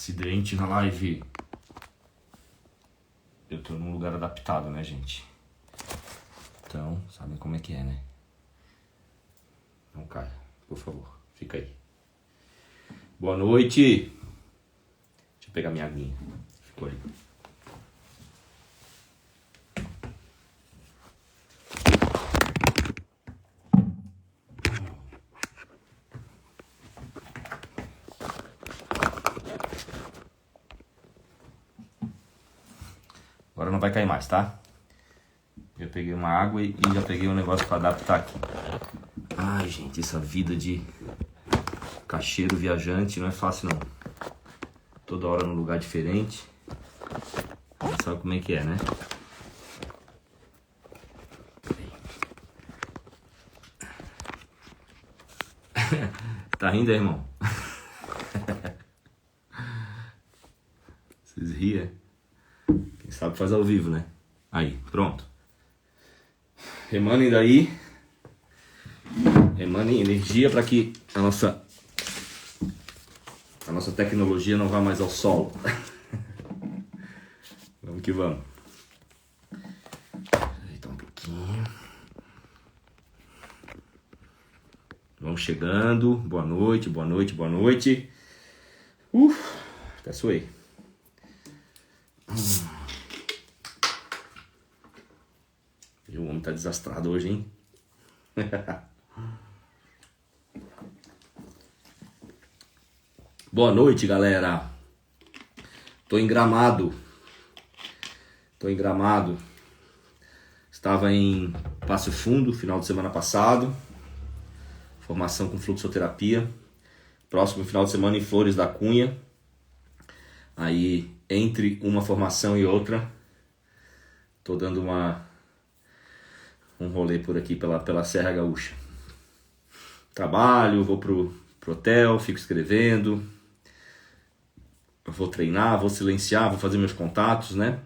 acidente na live. Eu tô num lugar adaptado, né, gente? Então, sabem como é que é, né? Não caia, por favor. Fica aí. Boa noite. Deixa eu pegar minha aguinha. Ficou aí. Agora não vai cair mais, tá? Já peguei uma água e já peguei um negócio para adaptar aqui. Ai, gente, essa vida de caixeiro viajante não é fácil, não. Toda hora num lugar diferente. Você sabe como é que é, né? Tá rindo, irmão? Vocês riem? Quem sabe faz ao vivo, né? Aí, pronto. Emanem daí. Emanem energia para que a nossa tecnologia não vá mais ao solo. Vamos que vamos. Ajeitar um pouquinho. Vamos chegando. Boa noite, boa noite, boa noite. Até suei. O homem tá desastrado hoje, hein? Boa noite, galera. Tô em Gramado. Estava em Passo Fundo, final de semana passado. Formação com fluxoterapia. Próximo final de semana em Flores da Cunha. Aí, entre uma formação e outra, tô dando um rolê por aqui pela Serra Gaúcha. Trabalho, vou pro hotel, fico escrevendo. Vou treinar, vou silenciar, vou fazer meus contatos, né?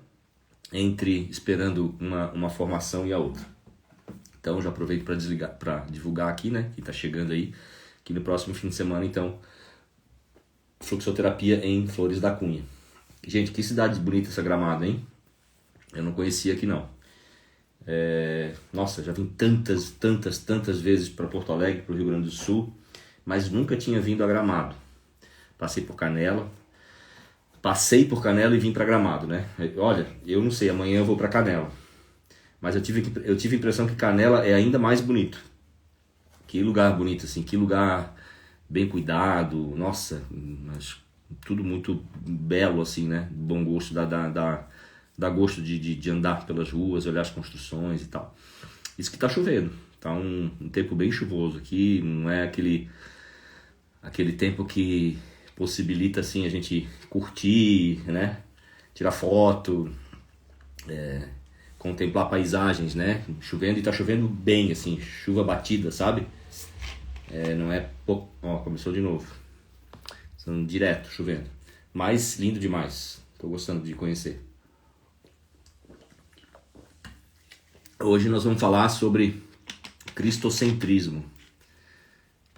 Esperando uma formação e a outra. Então já aproveito para divulgar aqui, né? Que tá chegando aí, que no próximo fim de semana, então, fluxoterapia em Flores da Cunha. Gente, que cidade bonita essa Gramado, hein? Eu não conhecia aqui não. Nossa, já vim tantas vezes para Porto Alegre, para o Rio Grande do Sul, mas nunca tinha vindo a Gramado. Passei por Canela e vim para Gramado, né? Olha, eu não sei, amanhã eu vou para Canela. Mas eu tive a impressão que Canela é ainda mais bonito. Que lugar bonito, assim, que lugar bem cuidado, nossa, mas tudo muito belo, assim, né? Bom gosto, dá gosto de andar pelas ruas, olhar as construções e tal. Isso que tá chovendo, tá um tempo bem chuvoso aqui, não é aquele tempo que possibilita, assim, a gente curtir, né? Tirar foto, contemplar paisagens, né? Chovendo e tá chovendo bem, assim, chuva batida, sabe? Não é pouco. Ó, começou de novo. Estão direto chovendo. Mas lindo demais. Tô gostando de conhecer. Hoje nós vamos falar sobre cristocentrismo.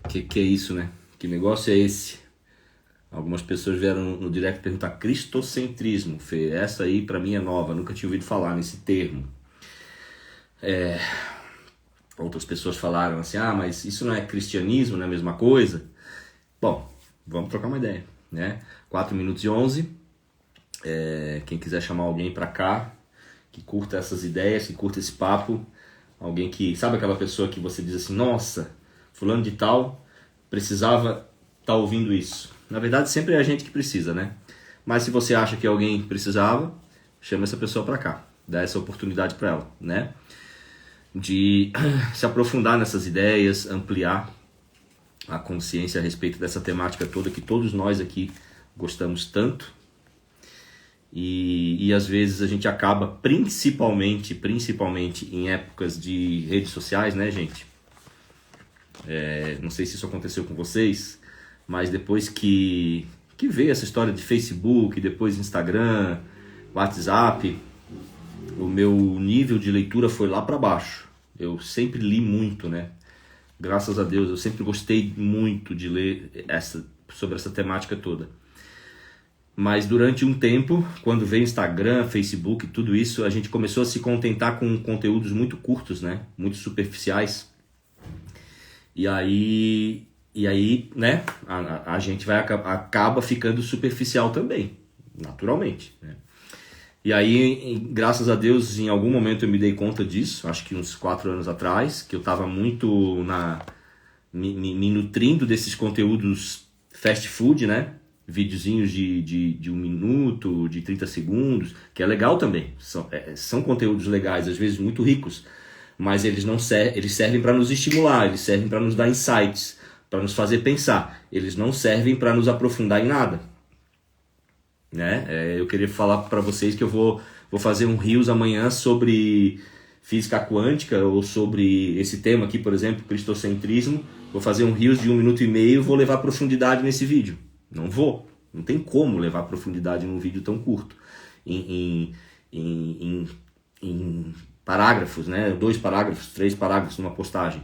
Que é isso, né? Que negócio é esse? Algumas pessoas vieram no direct perguntar cristocentrismo. Fê, essa aí pra mim é nova, nunca tinha ouvido falar nesse termo. Outras pessoas falaram assim, mas isso não é cristianismo, não é a mesma coisa? Bom, vamos trocar uma ideia, né? 4 minutos e 11. Quem quiser chamar alguém pra cá, que curta essas ideias, que curta esse papo, alguém que, sabe aquela pessoa que você diz assim, nossa, fulano de tal precisava estar ouvindo isso. Na verdade, sempre é a gente que precisa, né? Mas se você acha que alguém precisava, chama essa pessoa pra cá, dá essa oportunidade pra ela, né? De se aprofundar nessas ideias, ampliar a consciência a respeito dessa temática toda que todos nós aqui gostamos tanto. E às vezes a gente acaba, principalmente em épocas de redes sociais, né, gente? Não sei se isso aconteceu com vocês, mas depois que veio essa história de Facebook, depois Instagram, WhatsApp, o meu nível de leitura foi lá para baixo. Eu sempre li muito, né? Graças a Deus, eu sempre gostei muito de ler sobre essa temática toda. Mas durante um tempo, quando veio Instagram, Facebook, tudo isso, a gente começou a se contentar com conteúdos muito curtos, né? Muito superficiais. E aí, né? A gente acaba ficando superficial também, naturalmente, né? E aí, graças a Deus, em algum momento eu me dei conta disso, acho que uns 4 anos atrás, que eu estava muito me nutrindo desses conteúdos fast food, né? Videozinhos de 1 minuto, de 30 segundos, que é legal também. São conteúdos legais, às vezes muito ricos, mas eles não eles servem para nos estimular, eles servem para nos dar insights, para nos fazer pensar. Eles não servem para nos aprofundar em nada, né? Eu queria falar para vocês que eu vou fazer um Reels amanhã sobre física quântica ou sobre esse tema aqui, por exemplo, cristocentrismo. Vou fazer um Reels de 1 minuto e meio, vou levar profundidade nesse vídeo. Não tem como levar profundidade num vídeo tão curto, em parágrafos, né? 2 parágrafos, 3 parágrafos numa postagem.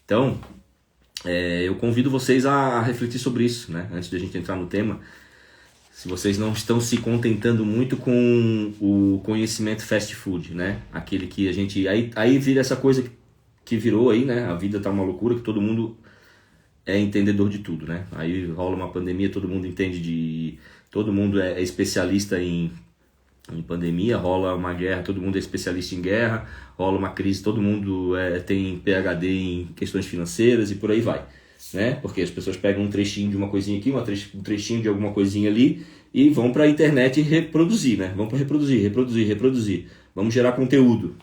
Então, eu convido vocês a refletir sobre isso, né? Antes de a gente entrar no tema. Se vocês não estão se contentando muito com o conhecimento fast food, né? Aquele que a gente... Aí vira essa coisa que virou aí, né? A vida tá uma loucura, que todo mundo é entendedor de tudo, né? Aí rola uma pandemia, todo mundo entende todo mundo é especialista em pandemia, rola uma guerra, todo mundo é especialista em guerra, rola uma crise, todo mundo tem PhD em questões financeiras e por aí vai, né? Porque as pessoas pegam um trechinho de uma coisinha aqui, um trechinho de alguma coisinha ali e vão para a internet reproduzir, né? Vão para reproduzir. Vamos gerar conteúdo.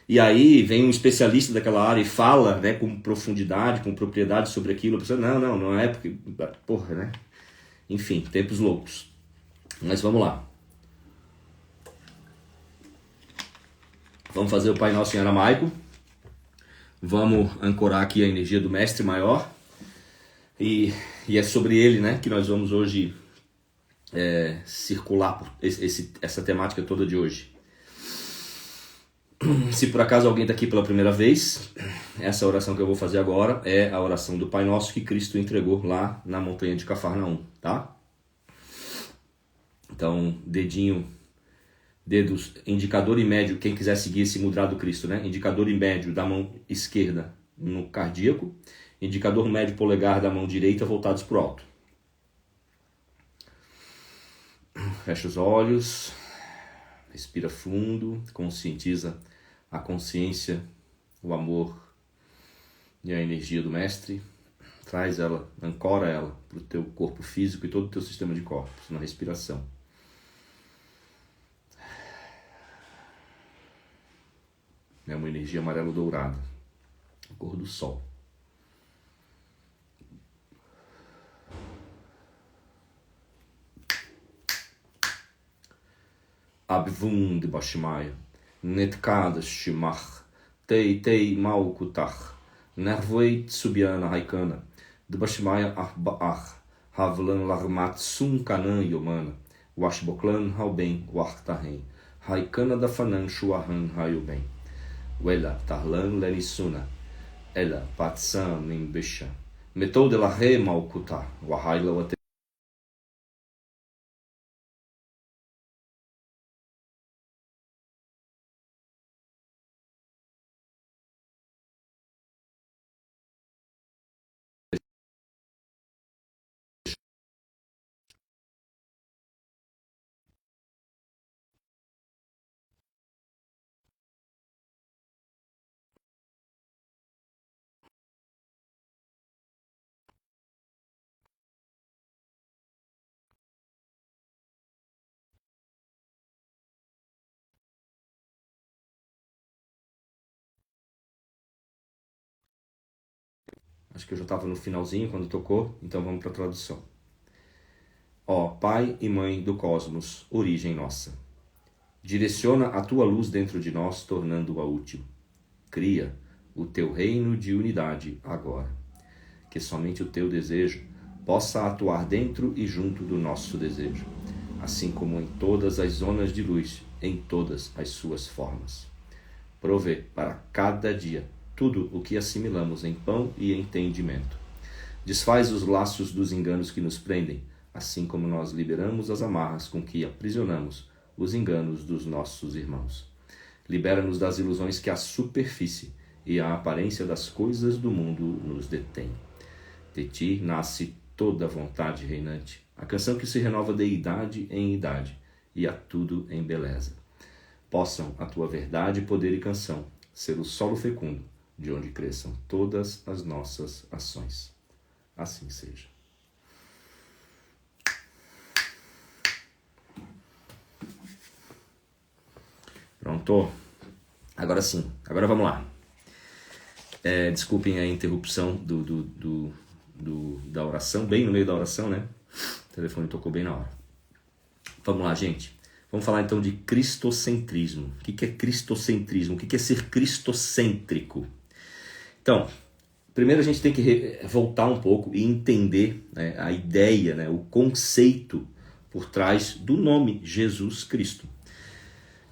E aí vem um especialista daquela área e fala, né, com profundidade, com propriedade sobre aquilo. A pessoa, não é porque... Porra, né? Enfim, tempos loucos. Mas vamos lá. Vamos fazer o Pai Nosso em aramaico. Vamos ancorar aqui a energia do Mestre Maior. E é sobre ele, né, que nós vamos hoje circular por essa temática toda de hoje. Se por acaso alguém está aqui pela primeira vez, essa oração que eu vou fazer agora é a oração do Pai Nosso que Cristo entregou lá na montanha de Cafarnaum, tá? Então, dedos indicador e médio, quem quiser seguir esse mudra do Cristo, né? Indicador e médio da mão esquerda no cardíaco, indicador médio polegar da mão direita voltados para o alto. Fecha os olhos, respira fundo, conscientiza a consciência, o amor e a energia do Mestre. Traz ela, ancora ela para o teu corpo físico e todo o teu sistema de corpos, na respiração. É uma energia amarelo-dourada, a cor do sol. Abvum de Bashmaya, Netkadas Shimach, Tei Maukutach, Nervoi Tsubiana Raikana, de Bashmaya Arbaach, Havlan Larmat Sunkanan Yomana, Washboklan Hauben Wartahen, Raikana da Fanan Shuahan Hayuben, Wela Tarlan Lenisuna, Ela Patsan Nimbisha, Metou de la Re Maukuta, Wahaila Wate. Acho que eu já estava no finalzinho quando tocou, então vamos para a tradução. Ó Pai e Mãe do Cosmos, origem nossa, direciona a tua luz dentro de nós, tornando-a útil. Cria o teu reino de unidade agora. Que somente o teu desejo possa atuar dentro e junto do nosso desejo, assim como em todas as zonas de luz, em todas as suas formas. Provê para cada dia tudo o que assimilamos em pão e entendimento. Desfaz os laços dos enganos que nos prendem, assim como nós liberamos as amarras com que aprisionamos os enganos dos nossos irmãos. Libera-nos das ilusões que a superfície e a aparência das coisas do mundo nos detêm. De ti nasce toda a vontade reinante, a canção que se renova de idade em idade e a tudo embeleza. Possam a tua verdade, poder e canção ser o solo fecundo de onde cresçam todas as nossas ações. Assim seja. Pronto? Agora sim, agora vamos lá. Desculpem a interrupção da oração, bem no meio da oração, né? O telefone tocou bem na hora. Vamos lá, gente. Vamos falar então de cristocentrismo. O que é cristocentrismo? O que é ser cristocêntrico? Então, primeiro a gente tem que voltar um pouco e entender, né, a ideia, né, o conceito por trás do nome Jesus Cristo.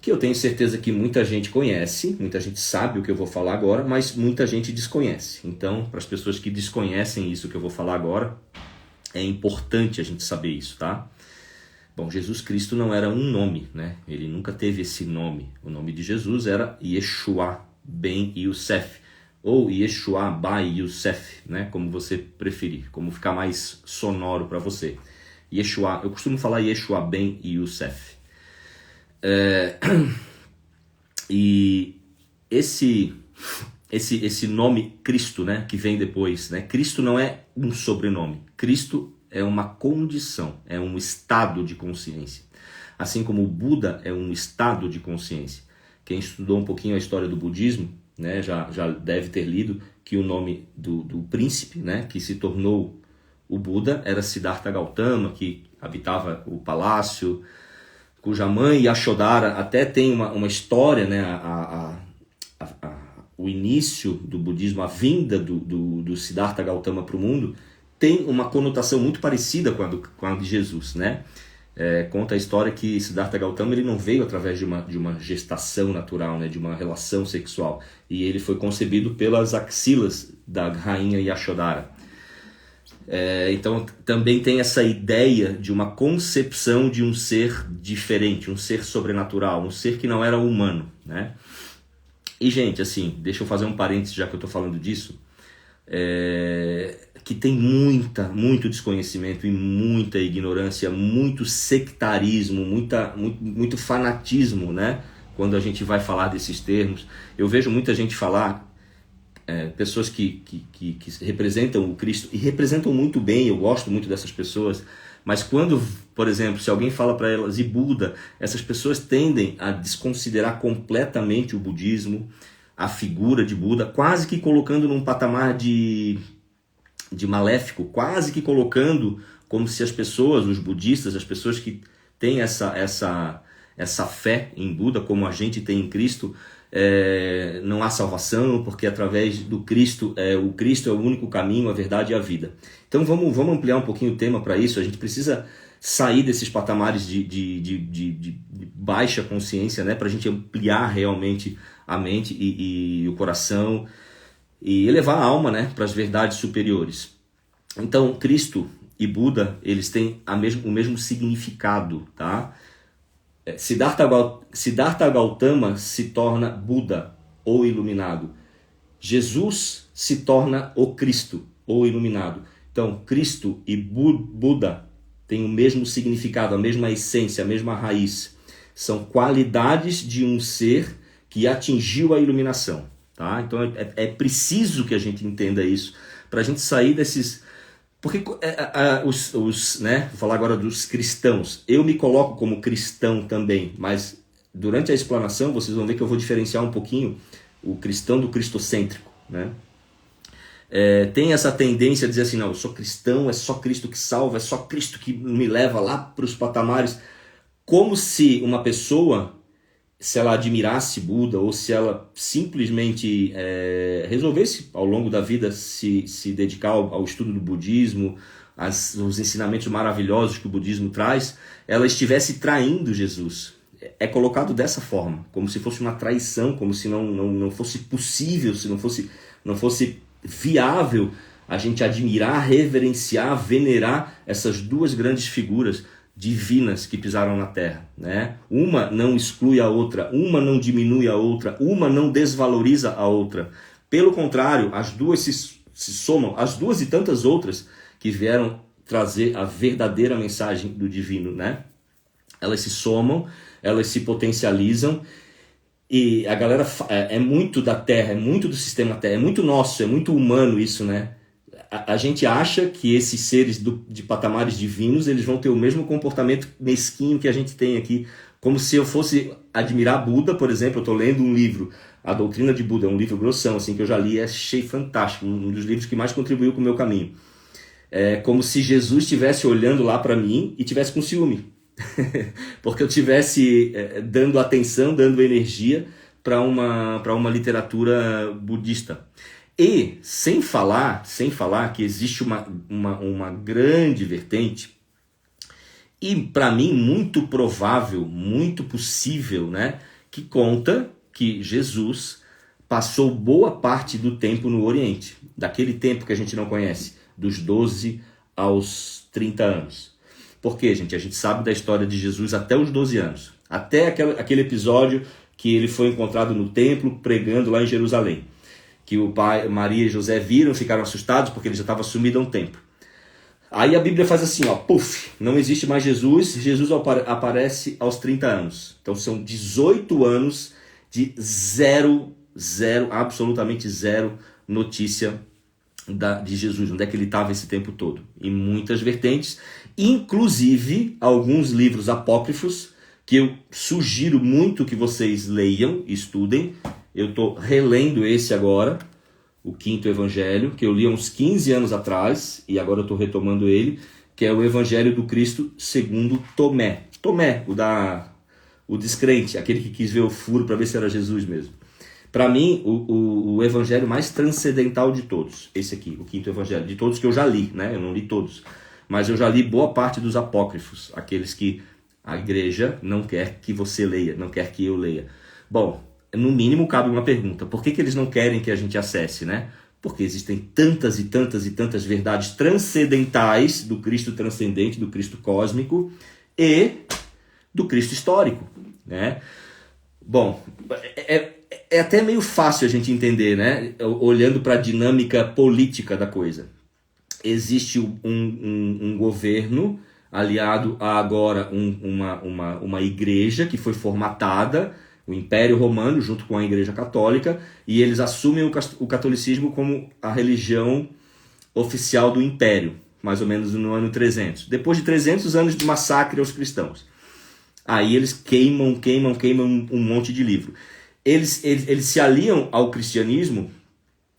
Que eu tenho certeza que muita gente conhece, muita gente sabe o que eu vou falar agora, mas muita gente desconhece. Então, para as pessoas que desconhecem isso que eu vou falar agora, é importante a gente saber isso, tá? Bom, Jesus Cristo não era um nome, né? Ele nunca teve esse nome. O nome de Jesus era Yeshua ben Yosef, ou Yeshua ba Yosef, né? Como você preferir, como ficar mais sonoro para você. Yeshua, eu costumo falar Yeshua ben Yosef. E esse nome Cristo, né, que vem depois, né? Cristo não é um sobrenome. Cristo é uma condição, é um estado de consciência. Assim como o Buda é um estado de consciência. Quem estudou um pouquinho a história do budismo, né, já deve ter lido que o nome do príncipe, né, que se tornou o Buda era Siddhartha Gautama, que habitava o palácio, cuja mãe, Yashodhara, até tem uma história, né, o início do budismo, a vinda do Siddhartha Gautama para o mundo, tem uma conotação muito parecida com a de Jesus, né? Conta a história que Siddhartha Gautama ele não veio através de uma gestação natural, né, de uma relação sexual, e ele foi concebido pelas axilas da rainha Yashodhara. Então também tem essa ideia de uma concepção de um ser diferente, um ser sobrenatural, um ser que não era humano, né? E gente, assim, deixa eu fazer um parênteses já que eu estou falando disso, que tem muito desconhecimento e muita ignorância, muito sectarismo, muito fanatismo, né? Quando a gente vai falar desses termos. Eu vejo muita gente falar, pessoas que representam o Cristo, e representam muito bem, eu gosto muito dessas pessoas, mas quando, por exemplo, se alguém fala para elas, e Buda, essas pessoas tendem a desconsiderar completamente o budismo, a figura de Buda, quase que colocando num patamar de maléfico, quase que colocando como se as pessoas, os budistas, as pessoas que têm essa fé em Buda, como a gente tem em Cristo, não há salvação, porque através do Cristo, o Cristo é o único caminho, a verdade e a vida. Então vamos ampliar um pouquinho o tema para isso. A gente precisa sair desses patamares de baixa consciência, né, para a gente ampliar realmente a mente e o coração e elevar a alma, né, para as verdades superiores. Então Cristo e Buda, eles têm o mesmo significado, tá? Siddhartha Gautama se torna Buda ou iluminado. Jesus se torna o Cristo ou iluminado. Então, Cristo e Buda têm o mesmo significado, a mesma essência, a mesma raiz. São qualidades de um ser que atingiu a iluminação. Tá? Então, é preciso que a gente entenda isso para a gente sair desses... Porque né, vou falar agora dos cristãos. Eu me coloco como cristão também, mas durante a explanação vocês vão ver que eu vou diferenciar um pouquinho o cristão do cristocêntrico, né? Tem essa tendência a dizer assim, não, eu sou cristão, é só Cristo que salva, é só Cristo que me leva lá para os patamares, como se uma pessoa, se ela admirasse Buda ou se ela simplesmente resolvesse ao longo da vida se dedicar ao estudo do budismo, os ensinamentos maravilhosos que o budismo traz, ela estivesse traindo Jesus. É colocado dessa forma, como se fosse uma traição, como se não fosse possível, se não fosse viável a gente admirar, reverenciar, venerar essas duas grandes figuras divinas que pisaram na terra, né? Uma não exclui a outra, uma não diminui a outra, uma não desvaloriza a outra. Pelo contrário, as duas se somam, as duas e tantas outras que vieram trazer a verdadeira mensagem do divino, né? Elas se somam, elas se potencializam, e a galera é muito da terra, é muito do sistema terra, é muito nosso, é muito humano isso, né? A gente acha que esses seres de patamares divinos, eles vão ter o mesmo comportamento mesquinho que a gente tem aqui, como se eu fosse admirar Buda, por exemplo. Eu estou lendo um livro, A Doutrina de Buda, é um livro grossão, assim, que eu já li, achei fantástico, um dos livros que mais contribuiu com o meu caminho. É como se Jesus estivesse olhando lá para mim e estivesse com ciúme. Porque eu estivesse dando atenção, dando energia para uma literatura budista. E sem falar que existe uma grande vertente, e para mim muito provável, muito possível, né, que conta que Jesus passou boa parte do tempo no Oriente, daquele tempo que a gente não conhece, dos 12 aos 30 anos. Por quê, gente? A gente sabe da história de Jesus até os 12 anos. Até aquele episódio que ele foi encontrado no templo pregando lá em Jerusalém. Que o pai, Maria e José viram, ficaram assustados porque ele já estava sumido há um tempo. Aí a Bíblia faz assim, ó, puf, não existe mais Jesus, Jesus aparece aos 30 anos. Então são 18 anos de absolutamente zero notícia de Jesus, onde é que ele estava esse tempo todo. Em muitas vertentes, inclusive alguns livros apócrifos, que eu sugiro muito que vocês leiam, estudem. Eu estou relendo esse agora, o Quinto Evangelho, que eu li há uns 15 anos atrás, e agora eu estou retomando ele, que é o Evangelho do Cristo segundo Tomé. Tomé, o descrente, aquele que quis ver o furo para ver se era Jesus mesmo. Para mim, o evangelho mais transcendental de todos, esse aqui, o Quinto Evangelho, de todos que eu já li, né? Eu não li todos, mas eu já li boa parte dos apócrifos, aqueles que a igreja não quer que você leia, não quer que eu leia. Bom, no mínimo cabe uma pergunta: por que eles não querem que a gente acesse, né? Porque existem tantas e tantas e tantas verdades transcendentais do Cristo transcendente, do Cristo cósmico e do Cristo histórico, né? Bom, é até meio fácil a gente entender, né? Olhando para a dinâmica política da coisa. Existe um governo aliado a agora uma igreja que foi formatada, o Império Romano, junto com a Igreja Católica, e eles assumem o catolicismo como a religião oficial do Império, mais ou menos no ano 300. Depois de 300 anos de massacre aos cristãos. Aí eles queimam um monte de livro. Eles se aliam ao cristianismo,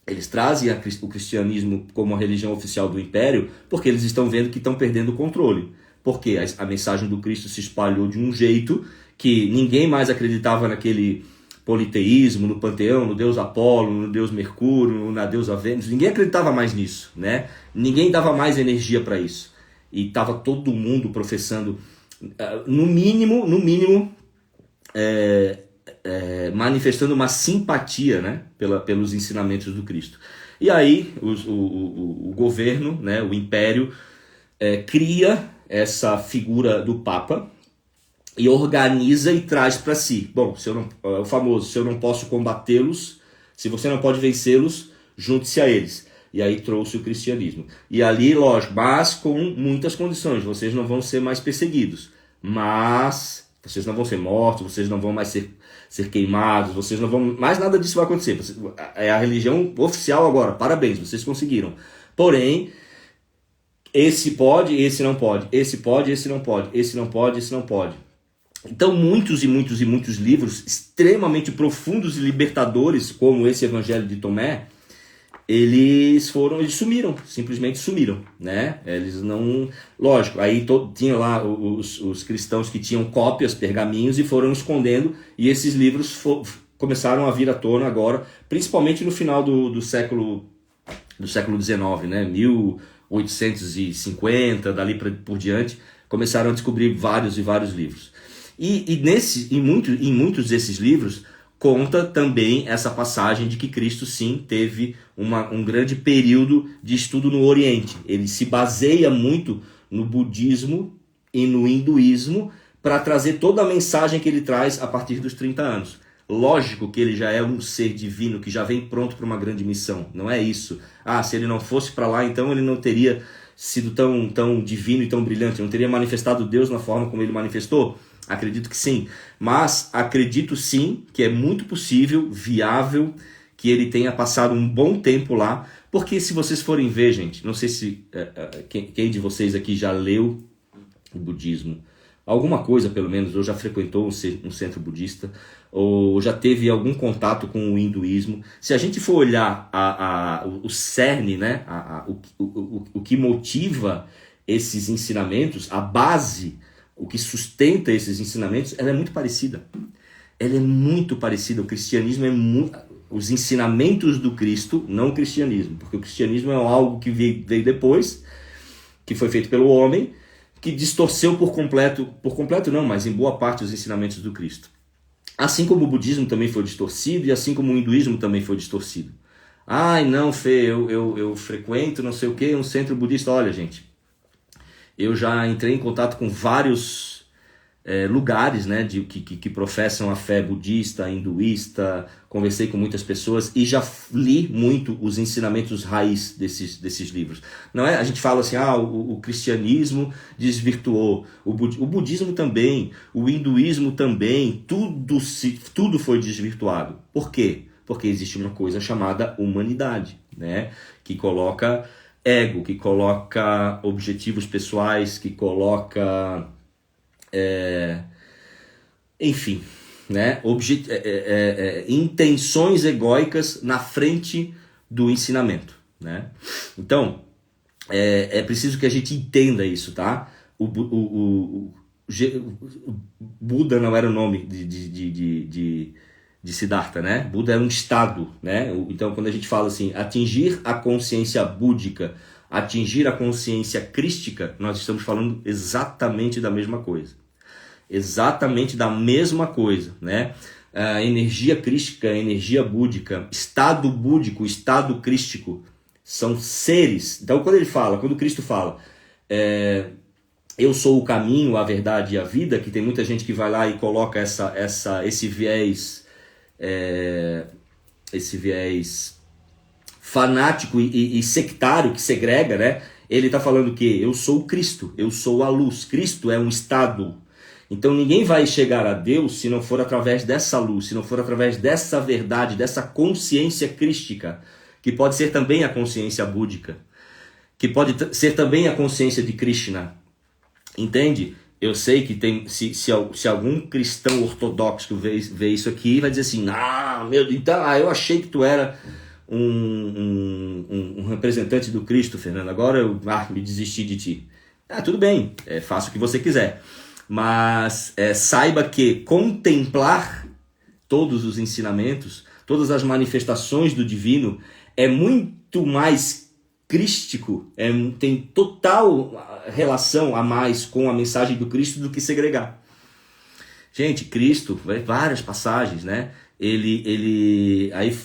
eles trazem o cristianismo como a religião oficial do Império, porque eles estão vendo que estão perdendo o controle. Porque a mensagem do Cristo se espalhou de um jeito que ninguém mais acreditava naquele politeísmo, no panteão, no deus Apolo, no deus Mercúrio, na deusa Vênus. Ninguém acreditava mais nisso, né? Ninguém dava mais energia para isso. E estava todo mundo professando, no mínimo, manifestando uma simpatia, né, pelos ensinamentos do Cristo. E aí o governo, né, o império, cria essa figura do Papa e organiza e traz para si. Bom, o famoso, se eu não posso combatê-los, se você não pode vencê-los, junte-se a eles. E aí trouxe o cristianismo. E ali, lógico, mas com muitas condições. Vocês não vão ser mais perseguidos, mas vocês não vão ser mortos, vocês não vão mais ser queimados, vocês não vão... Mais nada disso vai acontecer. É a religião oficial agora. Parabéns, vocês conseguiram. Porém, esse pode, esse não pode. Esse pode, esse não pode. Esse não pode, esse não pode. Então, muitos livros extremamente profundos e libertadores, como esse Evangelho de Tomé, eles sumiram, simplesmente sumiram, né? Eles não... Lógico, aí tinha lá os cristãos que tinham cópias, pergaminhos, e foram escondendo, e esses livros começaram a vir à tona agora, principalmente no final do século XIX, né? 1850, dali por diante, começaram a descobrir vários e vários livros. E em muitos desses livros conta também essa passagem de que Cristo sim teve um grande período de estudo no Oriente. Ele se baseia muito no budismo e no hinduísmo para trazer toda a mensagem que ele traz a partir dos 30 anos. Lógico que ele já é um ser divino, que já vem pronto para uma grande missão. Não é isso. Se ele não fosse para lá, então ele não teria sido tão divino e tão brilhante, não teria manifestado Deus na forma como ele manifestou? Acredito que sim. Mas acredito sim que é muito possível, viável, que ele tenha passado um bom tempo lá. Porque se vocês forem ver, gente, não sei se quem de vocês aqui já leu o budismo, alguma coisa pelo menos, ou já frequentou um centro budista, ou já teve algum contato com o hinduísmo. Se a gente for olhar o cerne, né, o que motiva esses ensinamentos, a base, o que sustenta esses ensinamentos, ela é muito parecida. Ela é muito parecida. O cristianismo é muito... Os ensinamentos do Cristo, não o cristianismo, porque o cristianismo é algo que veio depois, que foi feito pelo homem, que distorceu por completo não, mas em boa parte os ensinamentos do Cristo. Assim como o budismo também foi distorcido e assim como o hinduísmo também foi distorcido. Não, Fê, eu frequento não sei o que, um centro budista. Olha, gente, eu já entrei em contato com vários lugares, né, que professam a fé budista, hinduísta, conversei com muitas pessoas e já li muito os ensinamentos raiz desses livros. Não é? A gente fala assim, o cristianismo desvirtuou, o budismo também, o hinduísmo também, tudo foi desvirtuado. Por quê? Porque existe uma coisa chamada humanidade, né, que coloca ego, que coloca objetivos pessoais, que coloca... enfim, né? Intenções egóicas na frente do ensinamento, né? Então, é preciso que a gente entenda isso, tá? O Buda não era o nome de Siddhartha, né? Buda era um estado, né? Então, quando a gente fala assim, atingir a consciência búdica, atingir a consciência crística, nós estamos falando exatamente da mesma coisa. Exatamente da mesma coisa, né? A energia crística, a energia búdica, estado búdico, estado crístico, são seres. Então, quando Cristo fala, eu sou o caminho, a verdade e a vida, que tem muita gente que vai lá e coloca esse viés fanático e sectário que segrega, né? Ele está falando que eu sou o Cristo, eu sou a luz. Cristo é um estado. Então ninguém vai chegar a Deus se não for através dessa luz, se não for através dessa verdade, dessa consciência crística, que pode ser também a consciência búdica, que pode ser também a consciência de Krishna. Entende? Eu sei que se algum cristão ortodoxo vê isso aqui, vai dizer assim, eu achei que tu era um representante do Cristo, Fernando, agora eu me desisti de ti. Tudo bem, faça o que você quiser. Mas saiba que contemplar todos os ensinamentos, todas as manifestações do divino, é muito mais crístico, tem total relação a mais com a mensagem do Cristo do que segregar. Gente, Cristo, várias passagens, né? Aí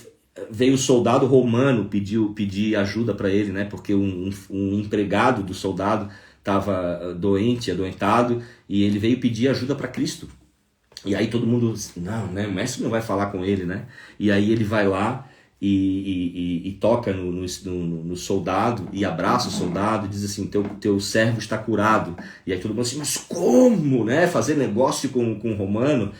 veio o soldado romano pedir ajuda para ele, né? Porque um empregado do soldado estava adoentado, e ele veio pedir ajuda para Cristo. E aí todo mundo, não, né, o mestre não vai falar com ele, né? E aí ele vai lá e toca no soldado, e abraça o soldado, e diz assim, teu servo está curado. E aí todo mundo assim, mas como, né? Fazer negócio com um romano?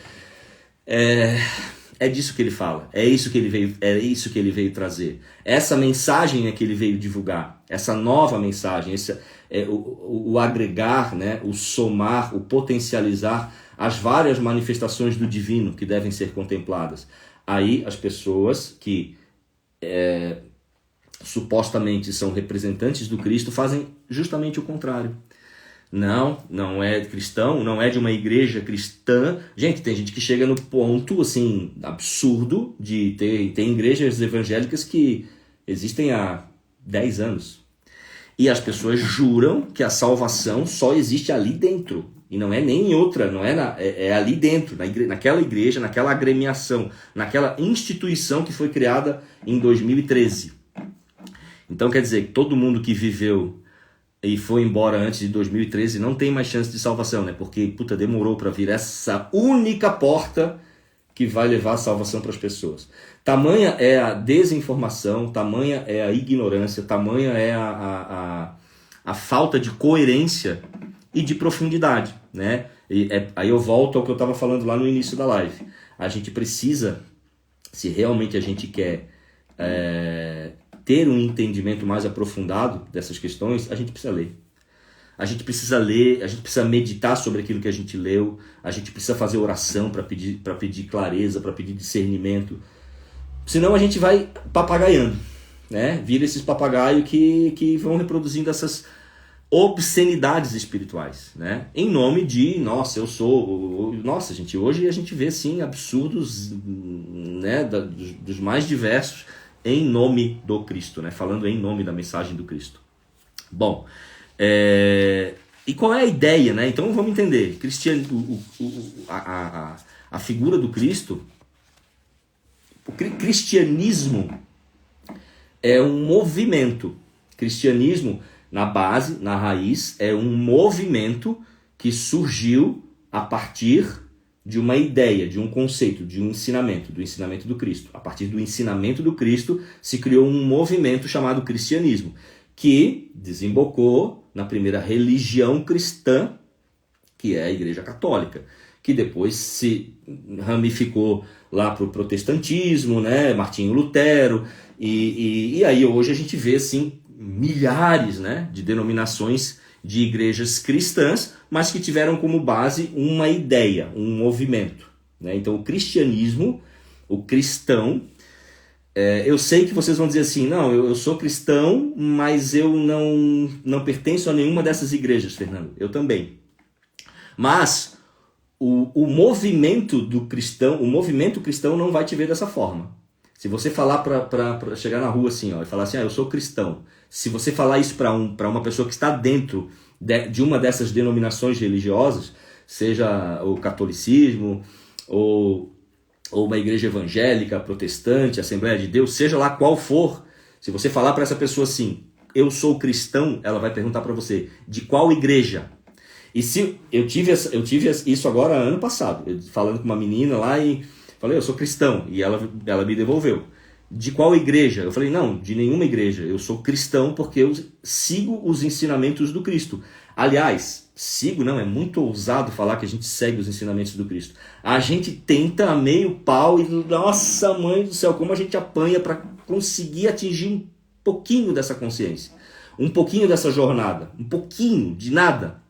É disso que ele fala, é isso que ele veio trazer. Essa mensagem é que ele veio divulgar, essa nova mensagem, o agregar, né, o somar, o potencializar as várias manifestações do divino que devem ser contempladas. Aí as pessoas que supostamente são representantes do Cristo fazem justamente o contrário. Não é cristão, não é de uma igreja cristã. Gente, tem gente que chega no ponto assim absurdo de tem igrejas evangélicas que existem há 10 anos. E as pessoas juram que a salvação só existe ali dentro. E não é nem em outra, não é, é ali dentro, naquela igreja, naquela agremiação, naquela instituição que foi criada em 2013. Então quer dizer que todo mundo que viveu e foi embora antes de 2013 não tem mais chance de salvação, né? Porque, demorou para vir essa única porta que vai levar a salvação para as pessoas. Tamanha é a desinformação, tamanha é a ignorância, tamanha é a falta de coerência e de profundidade, né? Aí eu volto ao que eu estava falando lá no início da live. A gente precisa, se realmente a gente quer ter um entendimento mais aprofundado dessas questões, a gente precisa ler. A gente precisa ler, a gente precisa meditar sobre aquilo que a gente leu, a gente precisa fazer oração para pedir clareza, para pedir discernimento. Senão a gente vai papagaiando, né? Vira esses papagaios que vão reproduzindo essas obscenidades espirituais, né? Em nome de, nossa, gente, hoje a gente vê, sim, absurdos, né, dos mais diversos em nome do Cristo, né? Falando em nome da mensagem do Cristo. Bom, e qual é a ideia, né? Então vamos entender. A figura do Cristo, o cristianismo é um movimento. Cristianismo, na base, na raiz, é um movimento que surgiu a partir de uma ideia, de um conceito, de um ensinamento, do ensinamento do Cristo. A partir do ensinamento do Cristo se criou um movimento chamado cristianismo, que desembocou na primeira religião cristã, que é a Igreja Católica, que depois se ramificou lá para o protestantismo, né? Martinho Lutero, e aí hoje a gente vê assim, milhares, né, de denominações de igrejas cristãs, mas que tiveram como base uma ideia, um movimento, né? Então o cristianismo, o cristão, eu sei que vocês vão dizer assim, não, eu sou cristão, mas eu não pertenço a nenhuma dessas igrejas, Fernando. Eu também. Mas o movimento do cristão, o movimento cristão não vai te ver dessa forma. Se você falar para chegar na rua assim, ó, e falar assim, eu sou cristão. Se você falar isso para uma pessoa que está dentro de uma dessas denominações religiosas, seja o catolicismo ou uma igreja evangélica, protestante, Assembleia de Deus, seja lá qual for, se você falar para essa pessoa assim, eu sou cristão, ela vai perguntar para você, de qual igreja? E se eu tive isso agora ano passado, falando com uma menina lá e falei, eu sou cristão, e ela me devolveu. De qual igreja? Eu falei, não, de nenhuma igreja, eu sou cristão porque eu sigo os ensinamentos do Cristo. Aliás, sigo não, é muito ousado falar que a gente segue os ensinamentos do Cristo. A gente tenta a meio pau e, nossa mãe do céu, como a gente apanha para conseguir atingir um pouquinho dessa consciência, um pouquinho dessa jornada, um pouquinho de nada.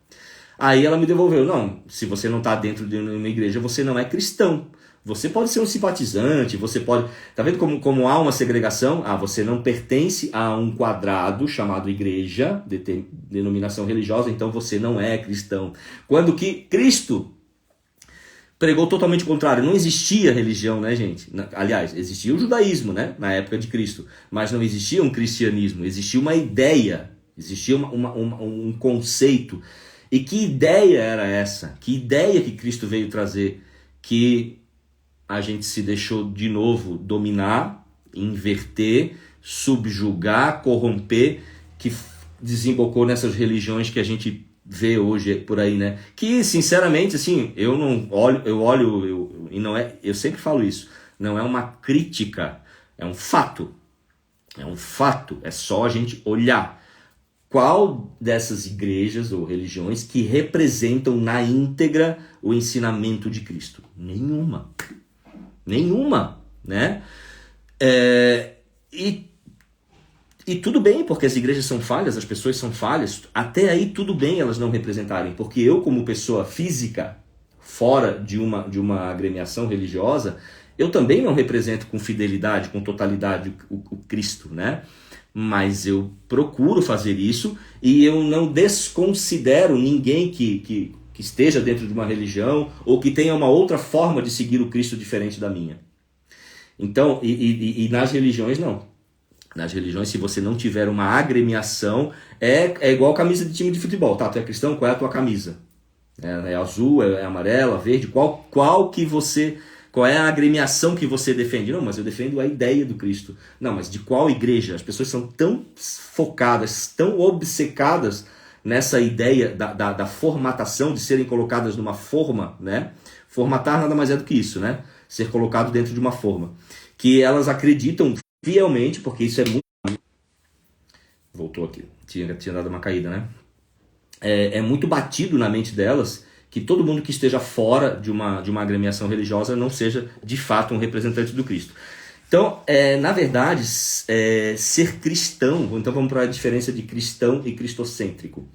Aí ela me devolveu, não, se você não está dentro de uma igreja, você não é cristão. Você pode ser um simpatizante, você pode... Tá vendo como há uma segregação? Você não pertence a um quadrado chamado igreja, denominação religiosa, então você não é cristão. Quando que Cristo pregou totalmente o contrário. Não existia religião, né, gente? Aliás, existia o judaísmo, né, na época de Cristo, mas não existia um cristianismo, existia uma ideia, existia um conceito. E que ideia era essa? Que ideia que Cristo veio trazer? Que a gente se deixou de novo dominar, inverter, subjugar, corromper, que desembocou nessas religiões que a gente vê hoje por aí, né? Que, sinceramente, assim, eu sempre falo isso, não é uma crítica, é um fato. É um fato, é só a gente olhar. Qual dessas igrejas ou religiões que representam na íntegra o ensinamento de Cristo? Nenhuma, né? E tudo bem, porque as igrejas são falhas, as pessoas são falhas, até aí tudo bem elas não representarem, porque eu, como pessoa física, fora de uma agremiação religiosa, eu também não represento com fidelidade, com totalidade o Cristo, né? Mas eu procuro fazer isso e eu não desconsidero ninguém que esteja dentro de uma religião ou que tenha uma outra forma de seguir o Cristo diferente da minha. Então, e nas religiões não. Nas religiões, se você não tiver uma agremiação, é igual camisa de time de futebol. Tá, tu é cristão, qual é a tua camisa? É azul, é amarela, verde? Qual é a agremiação que você defende? Não, mas eu defendo a ideia do Cristo. Não, mas de qual igreja? As pessoas são tão focadas, tão obcecadas nessa ideia da formatação, de serem colocadas numa forma, né? Formatar nada mais é do que isso, né? Ser colocado dentro de uma forma. Que elas acreditam fielmente, porque isso é muito... Voltou aqui, tinha dado uma caída, né? É muito batido na mente delas que todo mundo que esteja fora de uma agremiação religiosa não seja de fato um representante do Cristo. Então, na verdade, ser cristão, então vamos para a diferença de cristão e cristocêntrico.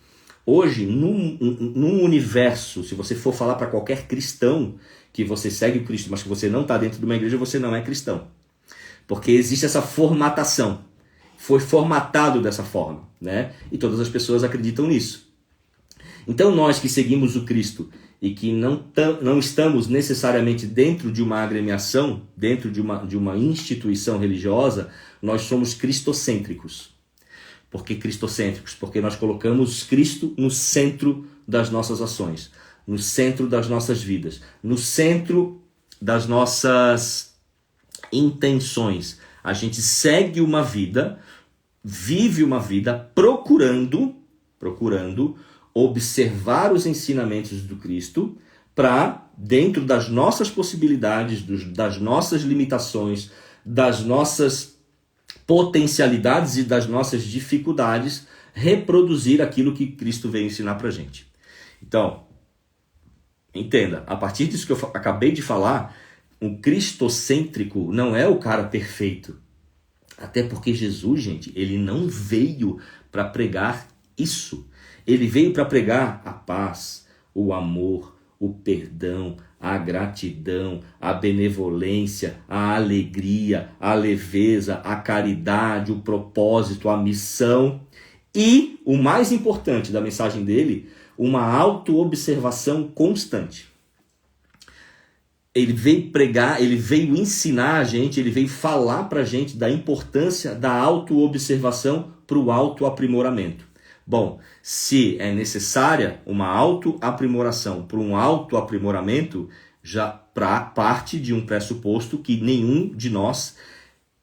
Hoje, num universo, se você for falar para qualquer cristão que você segue o Cristo, mas que você não está dentro de uma igreja, você não é cristão. Porque existe essa formatação. Foi formatado dessa forma, né? E todas as pessoas acreditam nisso. Então nós que seguimos o Cristo e que não estamos necessariamente dentro de uma agremiação, dentro de uma instituição religiosa, nós somos cristocêntricos. Por que cristocêntricos? Porque nós colocamos Cristo no centro das nossas ações, no centro das nossas vidas, no centro das nossas intenções. A gente segue uma vida, vive uma vida procurando observar os ensinamentos do Cristo para, dentro das nossas possibilidades, das nossas limitações, das nossas potencialidades e das nossas dificuldades, reproduzir aquilo que Cristo veio ensinar para a gente. Então, entenda, a partir disso que eu acabei de falar, um cristocêntrico não é o cara perfeito. Até porque Jesus, gente, ele não veio para pregar isso. Ele veio para pregar a paz, o amor, o perdão, a gratidão, a benevolência, a alegria, a leveza, a caridade, o propósito, a missão e, o mais importante da mensagem dele, uma autoobservação constante. Ele veio pregar, ele veio ensinar a gente, ele veio falar para a gente da importância da autoobservação para o autoaprimoramento. Bom, se é necessária uma autoaprimoração para um autoaprimoramento, já parte de um pressuposto que nenhum de nós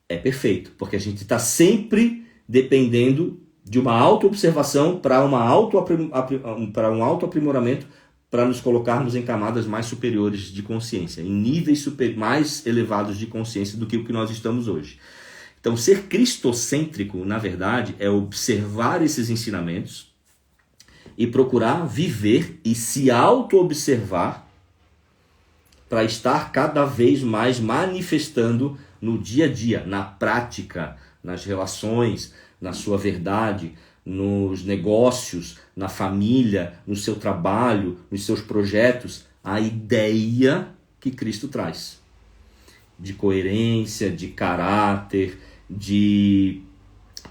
é perfeito, porque a gente está sempre dependendo de uma autoobservação para um autoaprimoramento, para nos colocarmos em camadas mais superiores de consciência, em níveis mais elevados de consciência do que o que nós estamos hoje. Então, ser cristocêntrico, na verdade, é observar esses ensinamentos e procurar viver e se auto-observar para estar cada vez mais manifestando no dia a dia, na prática, nas relações, na sua verdade, nos negócios, na família, no seu trabalho, nos seus projetos, a ideia que Cristo traz. De coerência, de caráter, de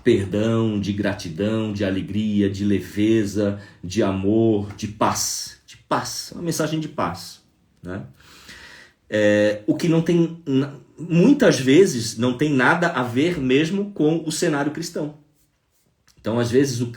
perdão, de gratidão, de alegria, de leveza, de amor, de paz. De paz, uma mensagem de paz, né? O que não tem, muitas vezes, não tem nada a ver mesmo com o cenário cristão. Então, às vezes, o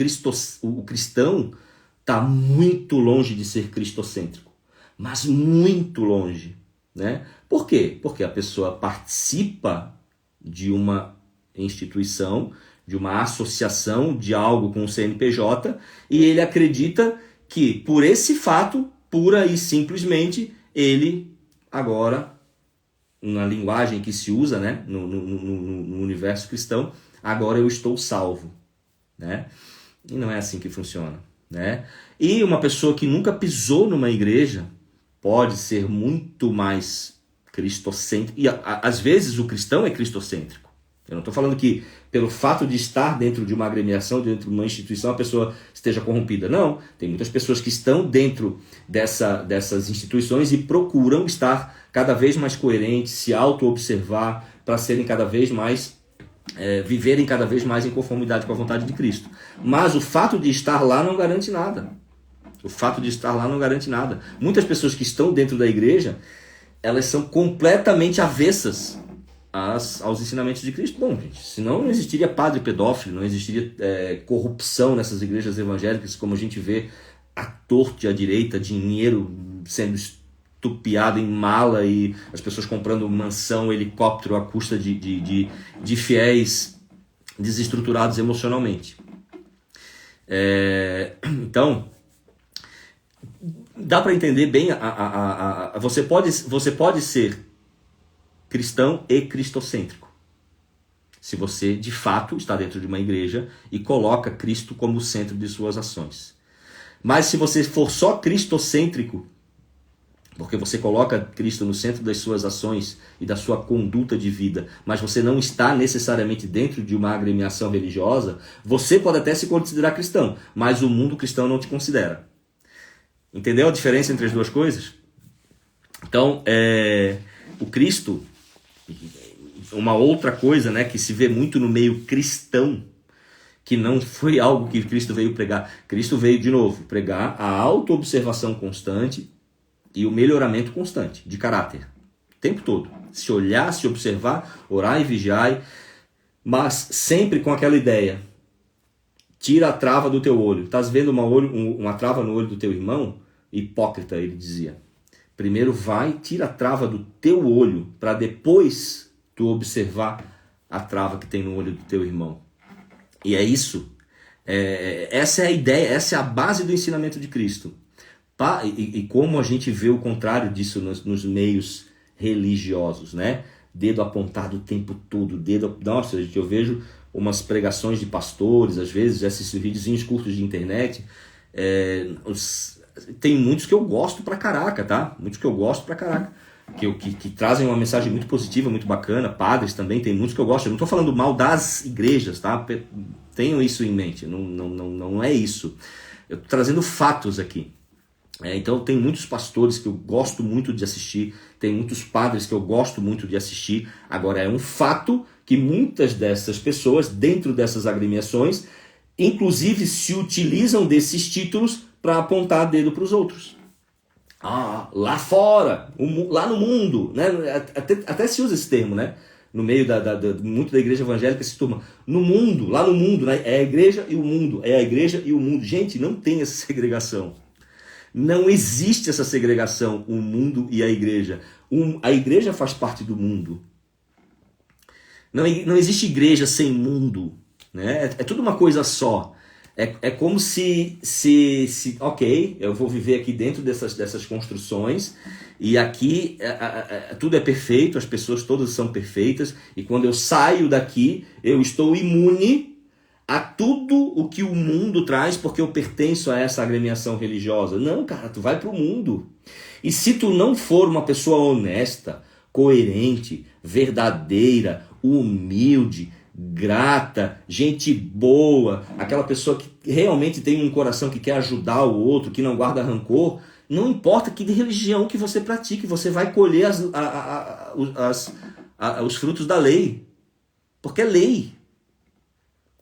cristão está muito longe de ser cristocêntrico, mas muito longe, né? Por quê? Porque a pessoa participa de uma instituição, de uma associação, de algo com o CNPJ, e ele acredita que, por esse fato, pura e simplesmente, ele agora, na linguagem que se usa, né, no universo cristão, agora eu estou salvo, né? E não é assim que funciona, né? E uma pessoa que nunca pisou numa igreja pode ser muito mais cristocêntrico. E às vezes o cristão é cristocêntrico. Eu não estou falando que pelo fato de estar dentro de uma agremiação, dentro de uma instituição, a pessoa esteja corrompida. Não, tem muitas pessoas que estão dentro dessas instituições e procuram estar cada vez mais coerentes, se auto-observar para serem cada vez mais, viverem cada vez mais em conformidade com a vontade de Cristo. Mas o fato de estar lá não garante nada. O fato de estar lá não garante nada. Muitas pessoas que estão dentro da igreja, elas são completamente avessas aos ensinamentos de Cristo. Bom, gente, senão não existiria padre pedófilo, não existiria corrupção nessas igrejas evangélicas, como a gente vê à torta e à direita, dinheiro sendo estupiado em mala e as pessoas comprando mansão, helicóptero à custa de fiéis desestruturados emocionalmente. Então, dá para entender bem, você pode ser cristão e cristocêntrico, se você de fato está dentro de uma igreja e coloca Cristo como o centro de suas ações. Mas se você for só cristocêntrico, porque você coloca Cristo no centro das suas ações e da sua conduta de vida, mas você não está necessariamente dentro de uma agremiação religiosa, você pode até se considerar cristão, mas o mundo cristão não te considera. Entendeu a diferença entre as duas coisas? Então, o Cristo, uma outra coisa, né, que se vê muito no meio cristão, que não foi algo que Cristo veio pregar. Cristo veio, de novo, pregar a autoobservação constante e o melhoramento constante de caráter. O tempo todo. Se olhar, se observar, orar e vigiar, mas sempre com aquela ideia. Tira a trava do teu olho. Estás vendo uma trava no olho do teu irmão? Hipócrita, ele dizia. Primeiro vai, tira a trava do teu olho, para depois tu observar a trava que tem no olho do teu irmão. E é isso. Essa é a ideia, essa é a base do ensinamento de Cristo. E como a gente vê o contrário disso nos meios religiosos, né? Dedo apontado o tempo todo, Nossa, gente, eu vejo umas pregações de pastores, às vezes, esses videozinhos curtos de internet. Tem muitos que eu gosto pra caraca, tá? Muitos que eu gosto pra caraca. Que trazem uma mensagem muito positiva, muito bacana. Padres também, tem muitos que eu gosto. Eu não estou falando mal das igrejas, tá? Tenham isso em mente. Não é isso. Eu estou trazendo fatos aqui. Então tem muitos pastores que eu gosto muito de assistir. Tem muitos padres que eu gosto muito de assistir. Agora é um fato que muitas dessas pessoas, dentro dessas agremiações, inclusive se utilizam desses títulos para apontar dedo para os outros. Lá fora, lá no mundo, né? Até se usa esse termo, né? No meio muito da igreja evangélica se turma. No mundo, lá no mundo, né? É a igreja e o mundo, é a igreja e o mundo. Gente, não tem essa segregação. Não existe essa segregação, o mundo e a igreja. A igreja faz parte do mundo. Não existe igreja sem mundo, né? É tudo uma coisa só. É como se, ok, eu vou viver aqui dentro dessas construções e aqui tudo é perfeito, as pessoas todas são perfeitas e quando eu saio daqui eu estou imune a tudo o que o mundo traz porque eu pertenço a essa agremiação religiosa. Não, cara, tu vai pro mundo. E se tu não for uma pessoa honesta, coerente, verdadeira, humilde, grata, gente boa, aquela pessoa que realmente tem um coração que quer ajudar o outro, que não guarda rancor, não importa que religião que você pratique, você vai colher os frutos da lei. Porque é lei.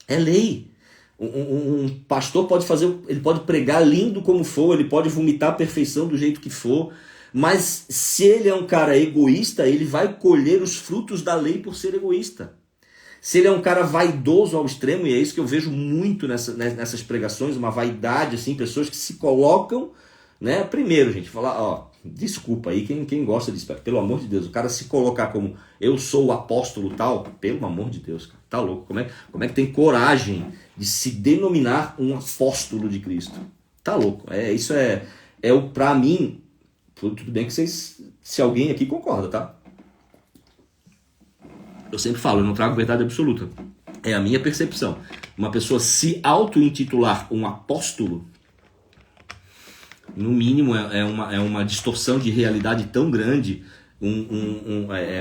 É lei. Um pastor ele pode pregar lindo como for, ele pode vomitar a perfeição do jeito que for, mas se ele é um cara egoísta, ele vai colher os frutos da lei por ser egoísta. Se ele é um cara vaidoso ao extremo, e é isso que eu vejo muito nessas pregações, uma vaidade, assim, pessoas que se colocam, né? Primeiro, gente, falar, desculpa aí quem gosta disso, pelo amor de Deus, o cara se colocar como eu sou o apóstolo tal, pelo amor de Deus, cara, tá louco, como é que tem coragem de se denominar um apóstolo de Cristo? Tá louco, isso pra mim, tudo bem que se alguém aqui concorda, tá? Eu sempre falo, eu não trago verdade absoluta. É a minha percepção. Uma pessoa se auto-intitular um apóstolo, no mínimo é uma distorção de realidade tão grande,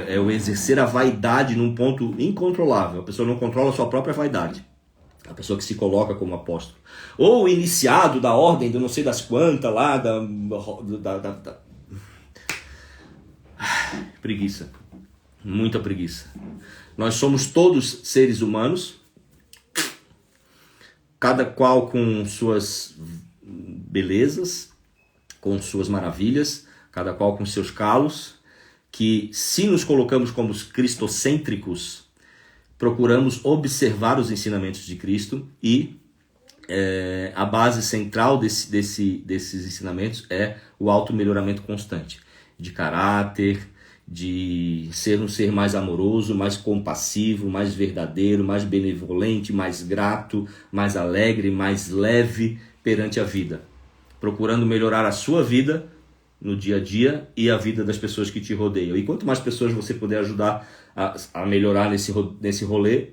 é o exercer a vaidade num ponto incontrolável. A pessoa não controla a sua própria vaidade. A pessoa que se coloca como apóstolo. Ou iniciado da ordem do não sei das quantas lá, preguiça. Muita preguiça. Nós somos todos seres humanos, cada qual com suas belezas, com suas maravilhas, cada qual com seus calos, que se nos colocamos como cristocêntricos, procuramos observar os ensinamentos de Cristo e a base central desses ensinamentos é o auto-melhoramento constante, de caráter, de ser um ser mais amoroso, mais compassivo, mais verdadeiro, mais benevolente, mais grato, mais alegre, mais leve perante a vida, procurando melhorar a sua vida no dia a dia e a vida das pessoas que te rodeiam. E quanto mais pessoas você puder ajudar a melhorar nesse rolê,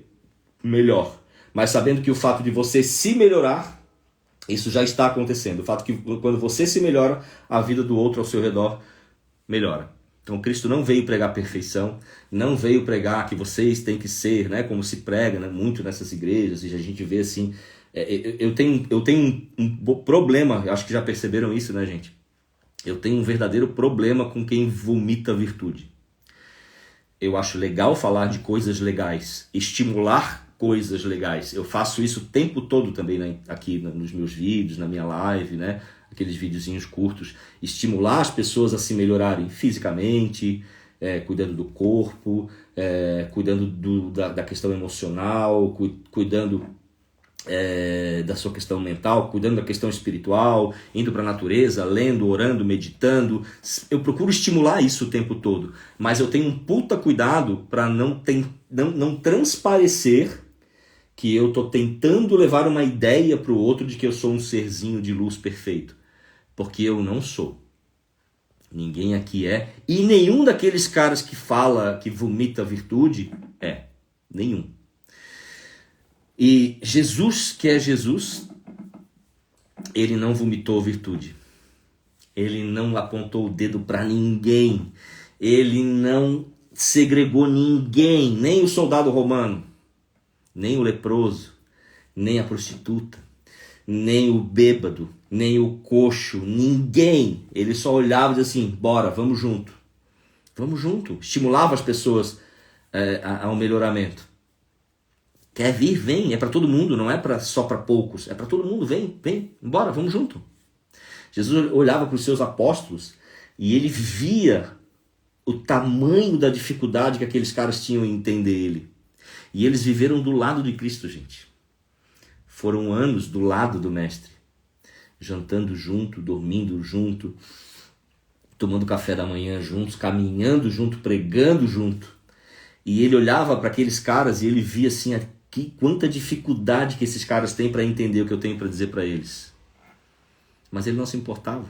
melhor. Mas sabendo que o fato de você se melhorar, isso já está acontecendo. O fato que quando você se melhora, a vida do outro ao seu redor melhora. Então Cristo não veio pregar perfeição, não veio pregar que vocês têm que ser, né, como se prega, né, muito nessas igrejas, e a gente vê assim... Eu tenho um problema, acho que já perceberam isso, né, gente? Eu tenho um verdadeiro problema com quem vomita virtude. Eu acho legal falar de coisas legais, estimular coisas legais. Eu faço isso o tempo todo também, né? Aqui nos meus vídeos, na minha live, né? Aqueles videozinhos curtos. Estimular as pessoas a se melhorarem fisicamente, cuidando do corpo, cuidando da questão emocional, cuidando da sua questão mental, cuidando da questão espiritual, indo para a natureza, lendo, orando, meditando. Eu procuro estimular isso o tempo todo, mas eu tenho um puta cuidado para não transparecer que eu tô tentando levar uma ideia para o outro de que eu sou um serzinho de luz perfeito, porque eu não sou. Ninguém aqui é, e nenhum daqueles caras que fala, que vomita virtude, nenhum. E Jesus, que é Jesus, ele não vomitou virtude. Ele não apontou o dedo para ninguém. Ele não segregou ninguém, nem o soldado romano, nem o leproso, nem a prostituta, nem o bêbado, nem o coxo, ninguém. Ele só olhava e dizia assim, bora, vamos junto. Vamos junto. Estimulava as pessoas ao melhoramento. Quer vir? Vem. É para todo mundo, não é só para poucos. É para todo mundo. Vem, embora, vamos junto. Jesus olhava para os seus apóstolos e ele via o tamanho da dificuldade que aqueles caras tinham em entender ele. E eles viveram do lado de Cristo, gente. Foram anos do lado do Mestre. Jantando junto, dormindo junto, tomando café da manhã juntos, caminhando junto, pregando junto. E ele olhava para aqueles caras e ele via assim, quanta dificuldade que esses caras têm para entender o que eu tenho para dizer para eles. Mas ele não se importava.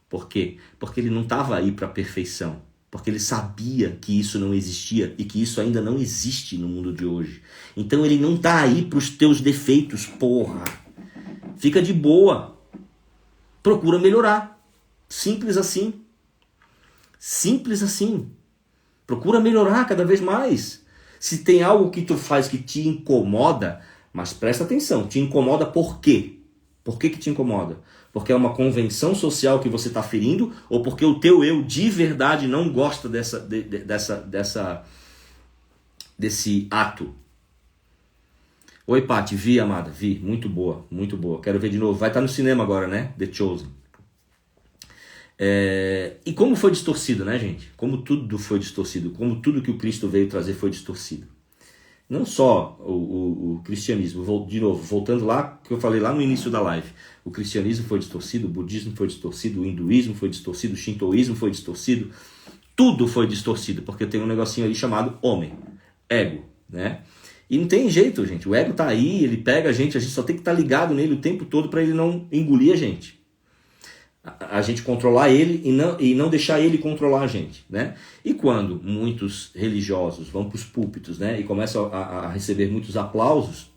Por quê? Porque ele não estava aí para a perfeição. Porque ele sabia que isso não existia e que isso ainda não existe no mundo de hoje. Então ele não está aí para os teus defeitos, porra. Fica de boa. Procura melhorar. Simples assim. Simples assim. Procura melhorar cada vez mais. Se tem algo que tu faz que te incomoda, mas presta atenção, te incomoda por quê? Por que te incomoda? Porque é uma convenção social que você está ferindo ou porque o teu eu de verdade não gosta desse ato? Oi, Paty, vi, amada, vi, muito boa, muito boa. Quero ver de novo. Vai estar no cinema agora, né? The Chosen. E como foi distorcido, né, gente? Como tudo foi distorcido, como tudo que o Cristo veio trazer foi distorcido. Não só o cristianismo, de novo, voltando lá, que eu falei lá no início da live. O cristianismo foi distorcido, o budismo foi distorcido, o hinduísmo foi distorcido, o shintoísmo foi distorcido. Tudo foi distorcido, porque tem um negocinho aí chamado homem, ego, né? E não tem jeito, gente. O ego tá aí, ele pega a gente só tem que estar ligado nele o tempo todo para ele não engolir a gente. A gente controlar ele e não deixar ele controlar a gente, né? E quando muitos religiosos vão para os púlpitos, né, e começam a receber muitos aplausos,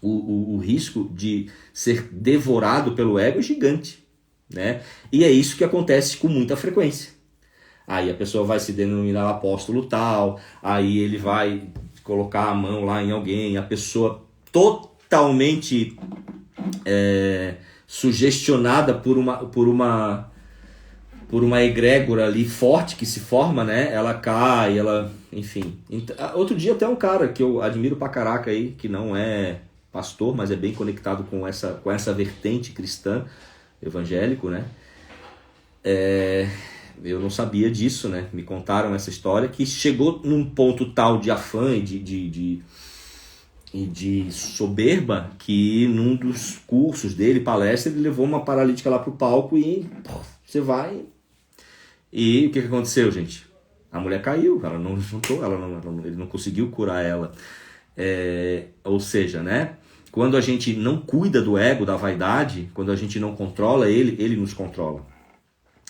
o risco de ser devorado pelo ego é gigante, né? E é isso que acontece com muita frequência. Aí a pessoa vai se denominar apóstolo tal, aí ele vai colocar a mão lá em alguém, a pessoa totalmente sugestionada por uma egrégora ali forte que se forma, né? Ela cai, enfim. Outro dia até um cara que eu admiro pra caraca aí, que não é pastor, mas é bem conectado com essa vertente cristã, evangélico, né? Eu não sabia disso, né? Me contaram essa história, que chegou num ponto tal de afã e e de soberba que num dos cursos dele, palestra, ele levou uma paralítica lá pro palco e você vai. E o que aconteceu, gente? A mulher caiu, ela não juntou, ele não conseguiu curar ela. Ou seja, né? Quando a gente não cuida do ego, da vaidade, quando a gente não controla ele, ele nos controla.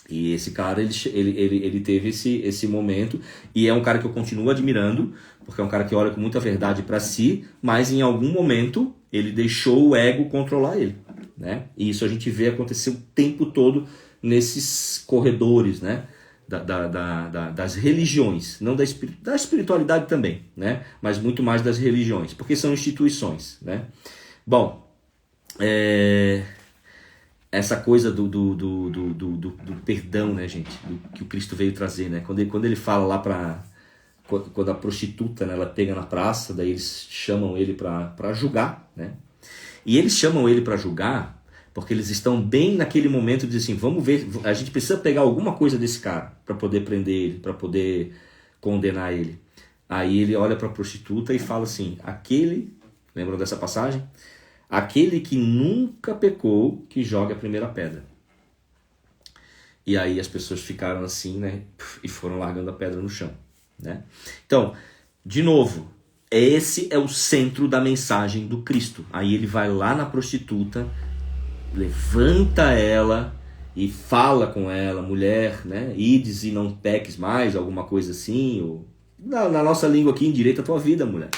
E esse cara, ele teve esse momento, e é um cara que eu continuo admirando, porque é um cara que olha com muita verdade para si, mas em algum momento ele deixou o ego controlar ele, né? E isso a gente vê acontecer o tempo todo nesses corredores, né? Das religiões, não da espiritualidade também, né? Mas muito mais das religiões, porque são instituições, né? Bom, essa coisa do perdão, né, gente? Que o Cristo veio trazer, né? Quando ele fala lá quando a prostituta, né, ela pega na praça, daí eles chamam ele para julgar, né? E eles chamam ele para julgar porque eles estão bem naquele momento de dizer assim, vamos ver, a gente precisa pegar alguma coisa desse cara para poder prender ele, para poder condenar ele. Aí ele olha para a prostituta e fala assim, lembram dessa passagem? Aquele que nunca pecou, que joga a primeira pedra. E aí as pessoas ficaram assim, né? E foram largando a pedra no chão, né? Então, de novo, esse é o centro da mensagem do Cristo. Aí ele vai lá na prostituta, levanta ela e fala com ela, mulher, né? Ides e não peques mais, alguma coisa assim. Ou, na nossa língua aqui, endireita a tua vida, mulher.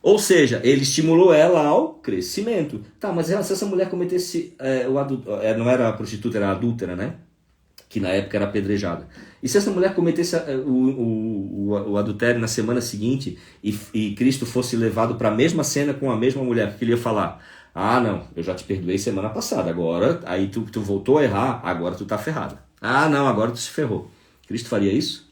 Ou seja, ele estimulou ela ao crescimento. Tá, mas se essa mulher cometesse não era a prostituta, era a adúltera, né? Que na época era apedrejada. E se essa mulher cometesse o adultério na semana seguinte e Cristo fosse levado para a mesma cena com a mesma mulher, o que ele ia falar? Ah, não, eu já te perdoei semana passada, agora aí tu voltou a errar, agora tu tá ferrada. Ah, não, agora tu se ferrou. Cristo faria isso?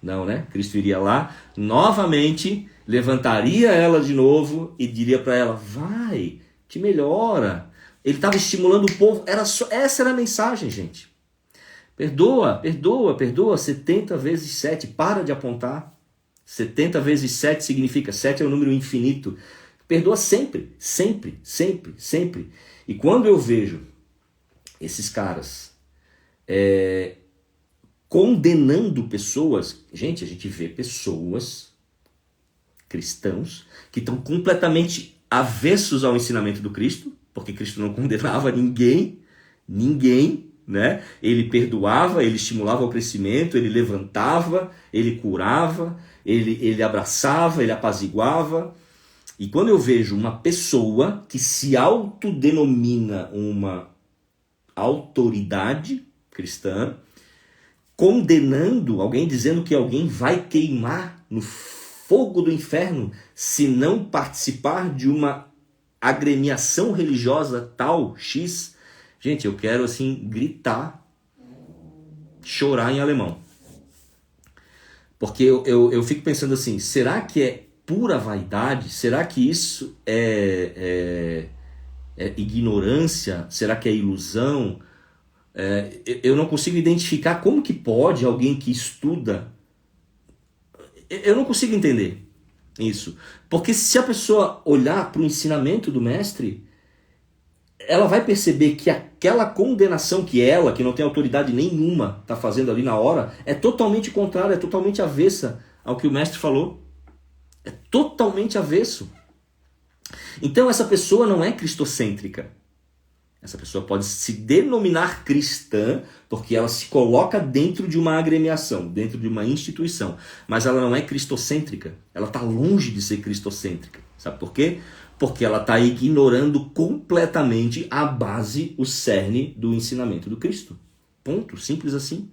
Não, né? Cristo iria lá, novamente, levantaria ela de novo e diria para ela, vai, te melhora. Ele estava estimulando o povo, essa era a mensagem, gente. Perdoa, perdoa, perdoa, 70 vezes 7, para de apontar. 70 vezes 7 significa, 7 é um número infinito. Perdoa sempre, sempre, sempre, sempre. E quando eu vejo esses caras condenando pessoas, gente, a gente vê pessoas, cristãos, que estão completamente avessos ao ensinamento do Cristo, porque Cristo não condenava ninguém, né? Ele perdoava, ele estimulava o crescimento, ele levantava, ele curava, ele abraçava, ele apaziguava. E quando eu vejo uma pessoa que se autodenomina uma autoridade cristã, condenando alguém, dizendo que alguém vai queimar no fogo do inferno se não participar de uma agremiação religiosa tal, X, gente, eu quero assim gritar, chorar em alemão. Porque eu fico pensando assim, será que é pura vaidade? Será que isso é ignorância? Será que é ilusão? Eu não consigo identificar como que pode alguém que estuda. Eu não consigo entender isso. Porque se a pessoa olhar para o ensinamento do mestre, ela vai perceber que aquela condenação que não tem autoridade nenhuma, está fazendo ali na hora, é totalmente contrária, é totalmente avessa ao que o mestre falou. É totalmente avesso. Então essa pessoa não é cristocêntrica. Essa pessoa pode se denominar cristã porque ela se coloca dentro de uma agremiação, dentro de uma instituição. Mas ela não é cristocêntrica. Ela está longe de ser cristocêntrica. Sabe por quê? Porque ela está ignorando completamente a base, o cerne do ensinamento do Cristo. Ponto. Simples assim.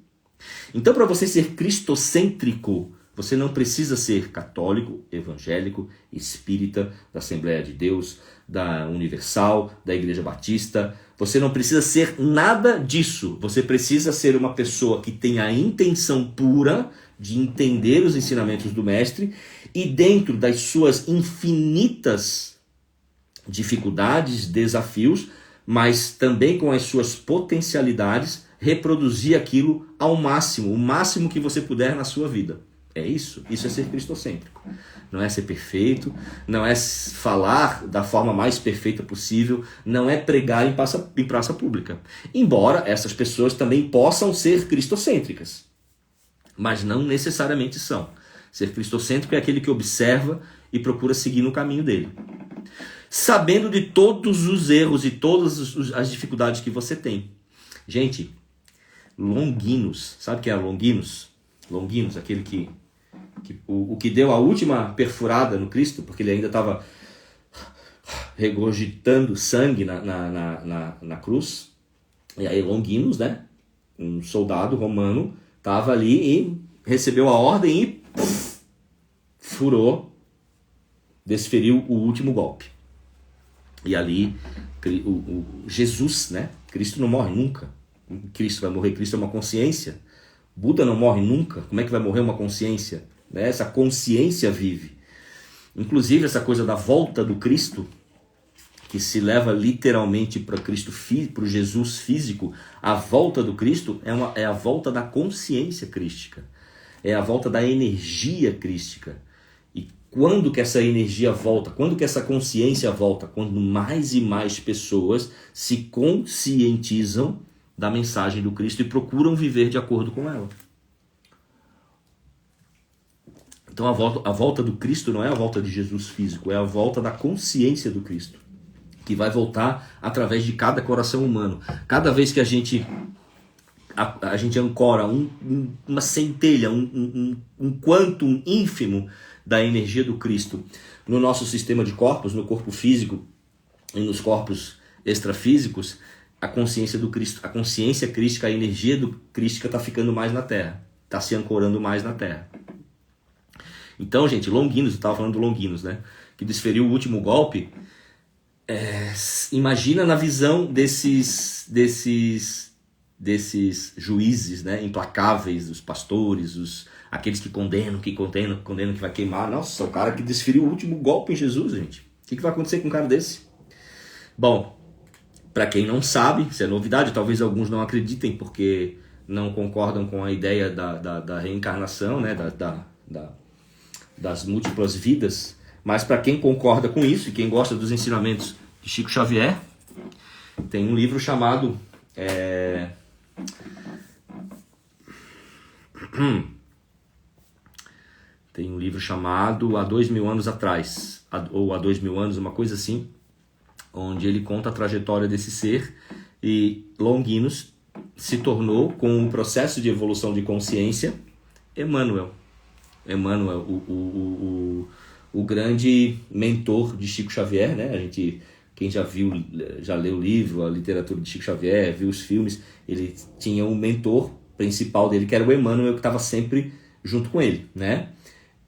Então, para você ser cristocêntrico, você não precisa ser católico, evangélico, espírita, da Assembleia de Deus, da Universal, da Igreja Batista. Você não precisa ser nada disso. Você precisa ser uma pessoa que tenha a intenção pura de entender os ensinamentos do Mestre e dentro das suas infinitas dificuldades, desafios, mas também com as suas potencialidades, reproduzir aquilo ao máximo, o máximo que você puder na sua vida. É isso? Isso é ser cristocêntrico. Não é ser perfeito, não é falar da forma mais perfeita possível, não é pregar em praça pública. Embora essas pessoas também possam ser cristocêntricas, mas não necessariamente são. Ser cristocêntrico é aquele que observa e procura seguir no caminho dele, sabendo de todos os erros e todas as dificuldades que você tem. Gente, Longinos, sabe quem é Longinos? Longinos, aquele que o que deu a última perfurada no Cristo, porque ele ainda estava regurgitando sangue na cruz. E aí Longinos, né, um soldado romano, estava ali e recebeu a ordem e furou, desferiu o último golpe. E ali Jesus, né, Cristo não morre nunca. Cristo vai morrer, Cristo é uma consciência. Buda não morre nunca. Como é que vai morrer uma consciência? Né? Essa consciência vive. Inclusive essa coisa da volta do Cristo, que se leva literalmente para Cristo, para o Jesus físico, a volta do Cristo é a volta da consciência crística, é a volta da energia crística. E quando que essa energia volta? Quando que essa consciência volta? Quando mais e mais pessoas se conscientizam da mensagem do Cristo e procuram viver de acordo com ela. Então a volta do Cristo não é a volta de Jesus físico, é a volta da consciência do Cristo, que vai voltar através de cada coração humano. Cada vez que a gente ancora uma centelha, um quantum ínfimo da energia do Cristo no nosso sistema de corpos, no corpo físico e nos corpos extrafísicos, a consciência do Cristo, a consciência crística, a energia crística está ficando mais na Terra, está se ancorando mais na Terra. Então, gente, Longinos, eu estava falando do Longinos, né, que desferiu o último golpe. Imagina na visão desses juízes, né, implacáveis, os pastores, aqueles que condenam que vai queimar. Nossa, o cara que desferiu o último golpe em Jesus, gente. O que vai acontecer com um cara desse? Bom, para quem não sabe, isso é novidade, talvez alguns não acreditem porque não concordam com a ideia da reencarnação, né, das múltiplas vidas, mas para quem concorda com isso e quem gosta dos ensinamentos de Chico Xavier, tem um livro chamado Há 2000 anos atrás, ou há 2000 anos, uma coisa assim, onde ele conta a trajetória desse ser, e Longinos se tornou, com o processo de evolução de consciência, Emmanuel, o grande mentor de Chico Xavier, né? Quem já leu o livro, a literatura de Chico Xavier, viu os filmes, ele tinha um mentor principal dele, que era o Emmanuel, que estava sempre junto com ele, né?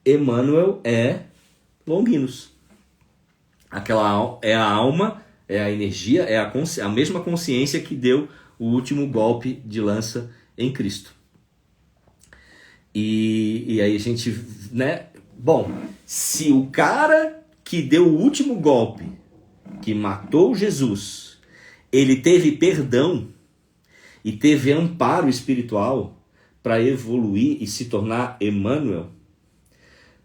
Emmanuel é Longinos. Aquela é a alma, é a energia, é a mesma consciência que deu o último golpe de lança em Cristo. E aí a gente, né? Bom, se o cara que deu o último golpe, que matou Jesus, ele teve perdão e teve amparo espiritual para evoluir e se tornar Emmanuel,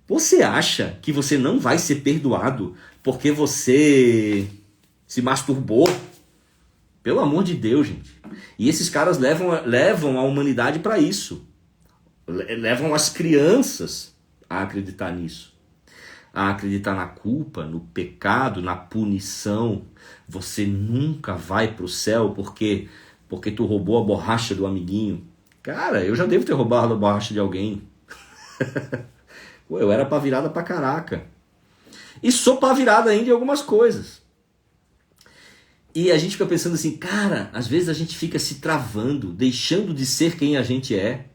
você acha que você não vai ser perdoado porque você se masturbou? Pelo amor de Deus, gente. E esses caras levam a humanidade para isso. Levam as crianças a acreditar nisso. A acreditar na culpa, no pecado, na punição. Você nunca vai para o céu porque tu roubou a borracha do amiguinho. Cara, eu já devo ter roubado a borracha de alguém. Eu era pá virada pra caraca. E sou pá virada ainda em algumas coisas. E a gente fica pensando assim, cara, às vezes a gente fica se travando, deixando de ser quem a gente é,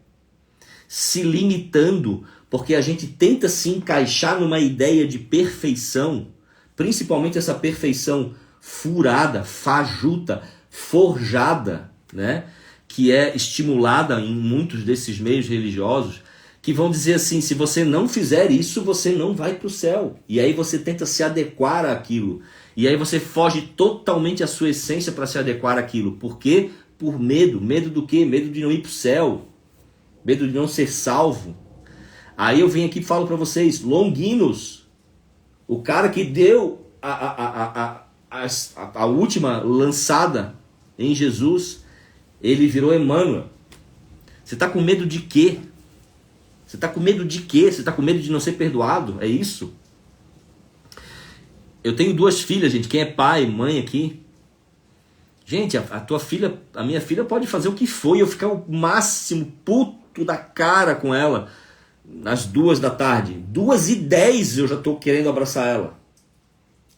se limitando, porque a gente tenta se encaixar numa ideia de perfeição, principalmente essa perfeição furada, fajuta, forjada, né? Que é estimulada em muitos desses meios religiosos, que vão dizer assim, se você não fizer isso, você não vai para o céu. E aí você tenta se adequar àquilo. E aí você foge totalmente à sua essência para se adequar àquilo. Por quê? Por medo. Medo do quê? Medo de não ir para o céu. Medo de não ser salvo. Aí eu venho aqui e falo para vocês, Longinos, o cara que deu a última lançada em Jesus, ele virou Emmanuel. Você está com medo de quê? Você está com medo de quê? Você está com medo de não ser perdoado? É isso? Eu tenho 2 filhas, gente. Quem é pai, mãe aqui? Gente, a minha filha pode fazer o que for e eu ficar o máximo puto da cara com ela às 2 da tarde. 2h10 eu já estou querendo abraçar ela.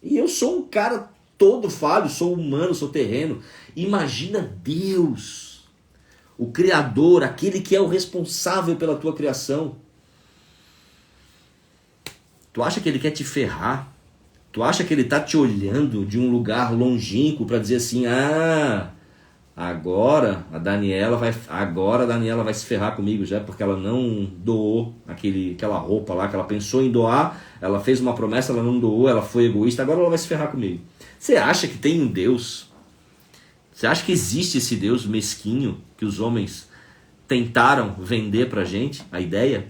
E eu sou um cara todo falho, sou humano, sou terreno. Imagina Deus, o Criador, aquele que é o responsável pela tua criação. Tu acha que ele quer te ferrar? Tu acha que ele está te olhando de um lugar longínquo para dizer assim, agora a Daniela vai se ferrar comigo já, porque ela não doou aquela roupa lá que ela pensou em doar, ela fez uma promessa, ela não doou, ela foi egoísta, agora ela vai se ferrar comigo. Você acha que tem um Deus? Você acha que existe esse Deus mesquinho que os homens tentaram vender pra gente, a ideia?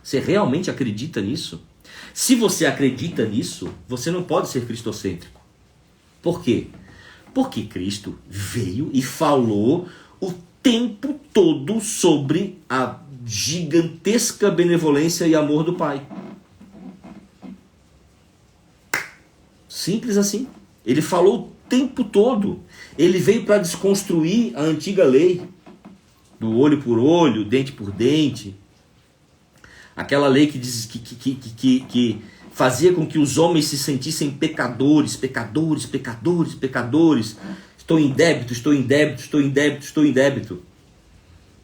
Você realmente acredita nisso? Se você acredita nisso, você não pode ser cristocêntrico. Por quê? Porque Cristo veio e falou o tempo todo sobre a gigantesca benevolência e amor do Pai. Simples assim. Ele falou o tempo todo. Ele veio para desconstruir a antiga lei do olho por olho, dente por dente. Aquela lei que fazia com que os homens se sentissem pecadores. Estou em débito.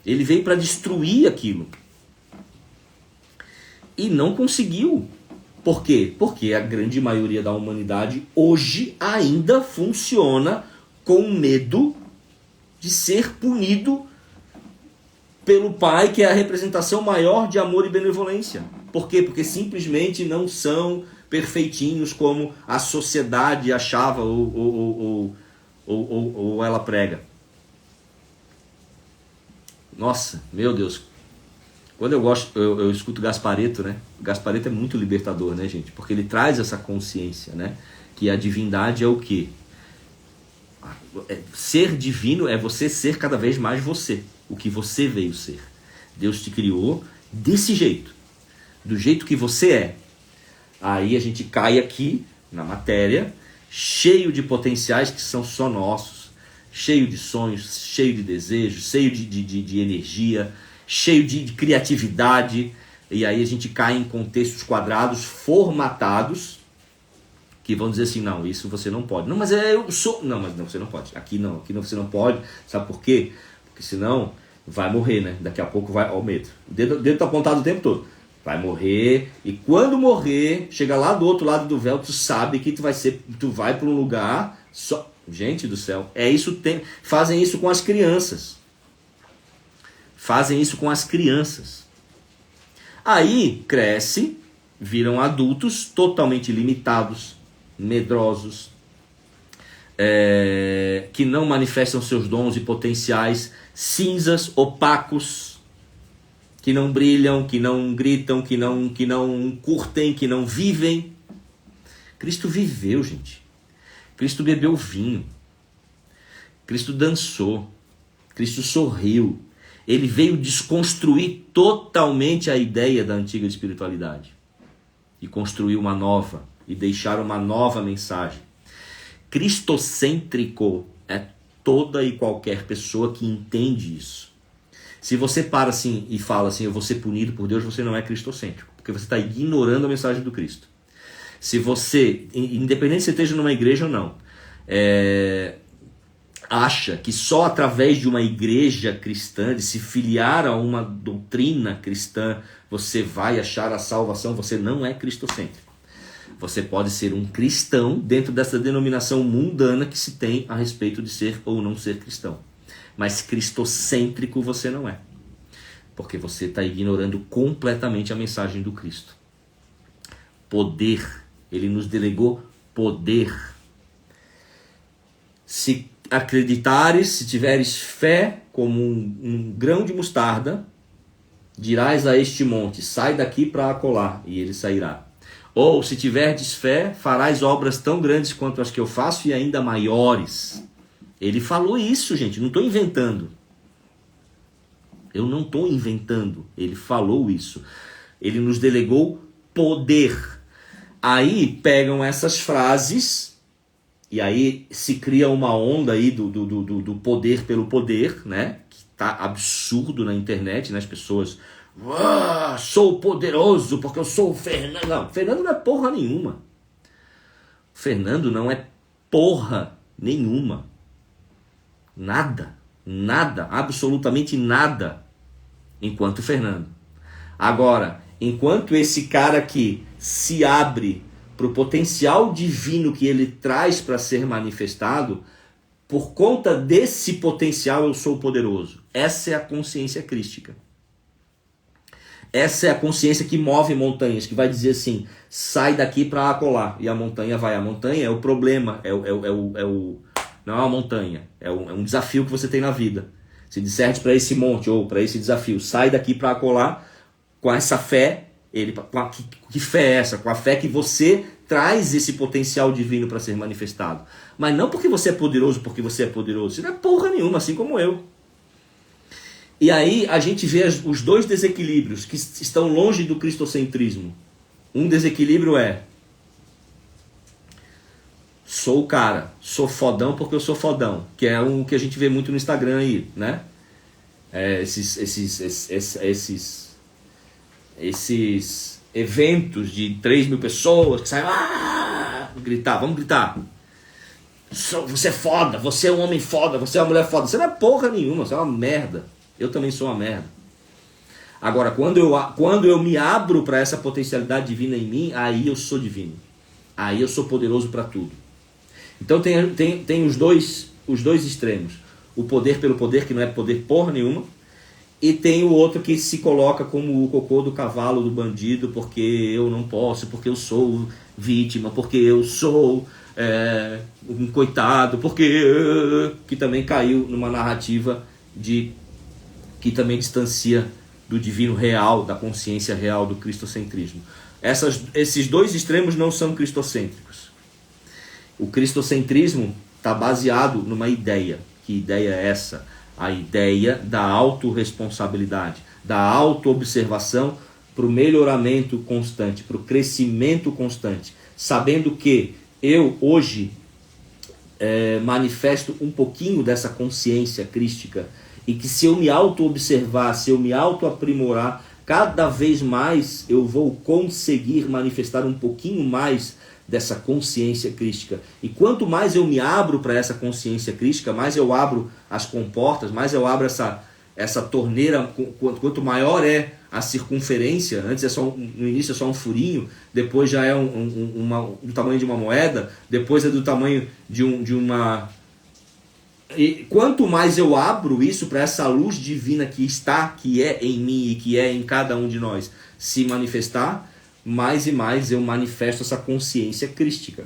Ele veio para destruir aquilo. E não conseguiu. Por quê? Porque a grande maioria da humanidade hoje ainda funciona com medo de ser punido pelo Pai, que é a representação maior de amor e benevolência. Por quê? Porque simplesmente não são perfeitinhos como a sociedade achava ou ela prega. Nossa, meu Deus. Quando eu escuto Gasparetto, né? Gasparetto é muito libertador, né, gente? Porque ele traz essa consciência, né? Que a divindade é o quê? Ser divino é você ser cada vez mais você. O que você veio ser. Deus te criou desse jeito. Do jeito que você é. Aí a gente cai aqui na matéria, cheio de potenciais que são só nossos, cheio de sonhos, cheio de desejos, cheio de energia, cheio de criatividade. E aí a gente cai em contextos quadrados, formatados, que vão dizer assim, não, isso você não pode. Não, mas eu sou... Não, mas não, você não pode. Aqui não você não pode. Sabe por quê? Porque senão vai morrer, né? Daqui a pouco vai... Ó, o medo. O dedo tá apontado o tempo todo. Vai morrer. E quando morrer, chega lá do outro lado do véu, tu sabe que tu vai para um lugar só... Gente do céu. Fazem isso com as crianças. Aí cresce, viram adultos totalmente limitados, medrosos, que não manifestam seus dons e potenciais, cinzas, opacos, que não brilham, que não gritam, que não curtem, que não vivem. Cristo viveu, gente. Cristo bebeu vinho. Cristo dançou. Cristo sorriu. Ele veio desconstruir totalmente a ideia da antiga espiritualidade e construir uma nova e deixar uma nova mensagem. Cristocêntrico é toda e qualquer pessoa que entende isso. Se você para assim e fala assim, eu vou ser punido por Deus, você não é cristocêntrico, porque você está ignorando a mensagem do Cristo. Se você, independente se você esteja numa igreja ou não, acha que só através de uma igreja cristã, de se filiar a uma doutrina cristã, você vai achar a salvação, você não é cristocêntrico. Você pode ser um cristão dentro dessa denominação mundana que se tem a respeito de ser ou não ser cristão. Mas cristocêntrico você não é. Porque você está ignorando completamente a mensagem do Cristo. Poder. Ele nos delegou poder. Se acreditares, se tiveres fé como um grão de mostarda, dirás a este monte, sai daqui para acolá, e ele sairá. Ou, se tiverdes fé, farás obras tão grandes quanto as que eu faço e ainda maiores. Ele falou isso, gente, não estou inventando. Eu não estou inventando, ele falou isso. Ele nos delegou poder. Aí pegam essas frases, e aí se cria uma onda aí do poder pelo poder, né? Que tá absurdo na internet, né? As pessoas, sou poderoso porque eu sou o Fernando. Não, Fernando não é porra nenhuma. Fernando não é porra nenhuma. Nada, absolutamente nada, enquanto Fernando. Agora, enquanto esse cara aqui se abre para o potencial divino que ele traz para ser manifestado, por conta desse potencial eu sou poderoso. Essa é a consciência crística. Essa é a consciência que move montanhas, que vai dizer assim, sai daqui para acolá, e a montanha vai. A montanha é o problema, não é uma montanha, é um desafio que você tem na vida. Se disserte para esse monte ou para esse desafio, sai daqui para acolá, com essa fé, que fé é essa? Com a fé que você traz esse potencial divino para ser manifestado. Mas não porque você é poderoso, porque você é poderoso. Isso não é porra nenhuma, assim como eu. E aí a gente vê os dois desequilíbrios que estão longe do cristocentrismo. Um desequilíbrio é: sou o cara, sou fodão porque eu sou fodão, que é um que a gente vê muito no Instagram aí, né? Esses eventos de 3.000 pessoas que saem gritar, vamos gritar. Você é foda, você é um homem foda, você é uma mulher foda. Você não é porra nenhuma, você é uma merda. Eu também sou uma merda. Agora, quando eu me abro para essa potencialidade divina em mim, aí eu sou divino. Aí eu sou poderoso para tudo. Então tem os dois extremos. O poder pelo poder, que não é poder porra nenhuma. E tem o outro que se coloca como o cocô do cavalo do bandido, porque eu não posso, porque eu sou vítima, porque eu sou um coitado, porque que também caiu numa narrativa que também distancia do divino real, da consciência real do cristocentrismo. Esses dois extremos não são cristocêntricos. O cristocentrismo está baseado numa ideia. Que ideia é essa? A ideia da autorresponsabilidade, da autoobservação para o melhoramento constante, para o crescimento constante. Sabendo que eu hoje manifesto um pouquinho dessa consciência crística e que se eu me auto-observar, se eu me auto-aprimorar, cada vez mais eu vou conseguir manifestar um pouquinho mais dessa consciência crística. E quanto mais eu me abro para essa consciência crística, mais eu abro as comportas, mais eu abro essa torneira, quanto maior é a circunferência, antes no início é só um furinho, depois já é do tamanho de uma moeda, depois é do tamanho de uma... E quanto mais eu abro isso para essa luz divina que é em mim e que é em cada um de nós se manifestar, mais e mais eu manifesto essa consciência crística.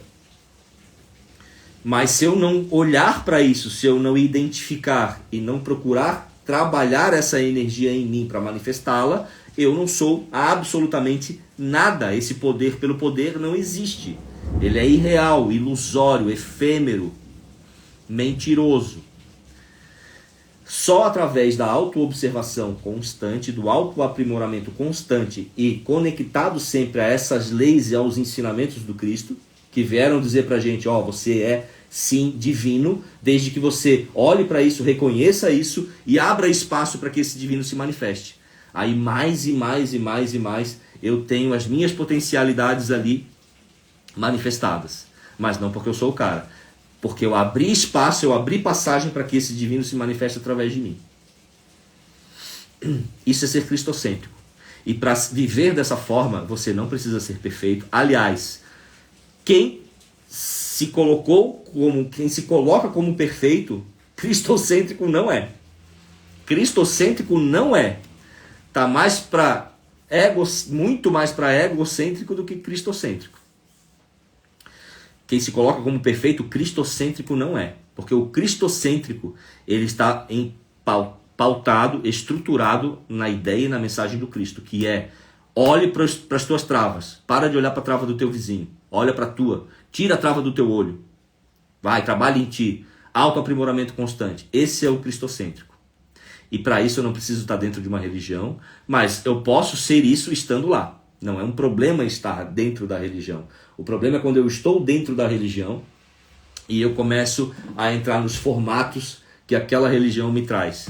Mas se eu não olhar para isso, se eu não identificar e não procurar trabalhar essa energia em mim para manifestá-la, eu não sou absolutamente nada. Esse poder pelo poder não existe. Ele é irreal, ilusório, efêmero, mentiroso. Só através da autoobservação constante, do autoaprimoramento constante e conectado sempre a essas leis e aos ensinamentos do Cristo, que vieram dizer pra gente, você é sim divino, desde que você olhe para isso, reconheça isso e abra espaço para que esse divino se manifeste. Aí mais e mais e mais e mais eu tenho as minhas potencialidades ali manifestadas. Mas não porque eu sou o cara. Porque eu abri espaço, eu abri passagem para que esse divino se manifeste através de mim. Isso é ser cristocêntrico. E para viver dessa forma, você não precisa ser perfeito. Aliás, quem se coloca como perfeito, cristocêntrico não é. Cristocêntrico não é. Tá muito mais para egocêntrico do que cristocêntrico. Quem se coloca como perfeito, cristocêntrico não é. Porque o cristocêntrico, ele está pautado, estruturado na ideia e na mensagem do Cristo, que é: olhe para as tuas travas, para de olhar para a trava do teu vizinho, olha para a tua, tira a trava do teu olho, vai, trabalhe em ti, autoaprimoramento constante. Esse é o cristocêntrico. E para isso eu não preciso estar dentro de uma religião, mas eu posso ser isso estando lá. Não é um problema estar dentro da religião. O problema é quando eu estou dentro da religião e eu começo a entrar nos formatos que aquela religião me traz,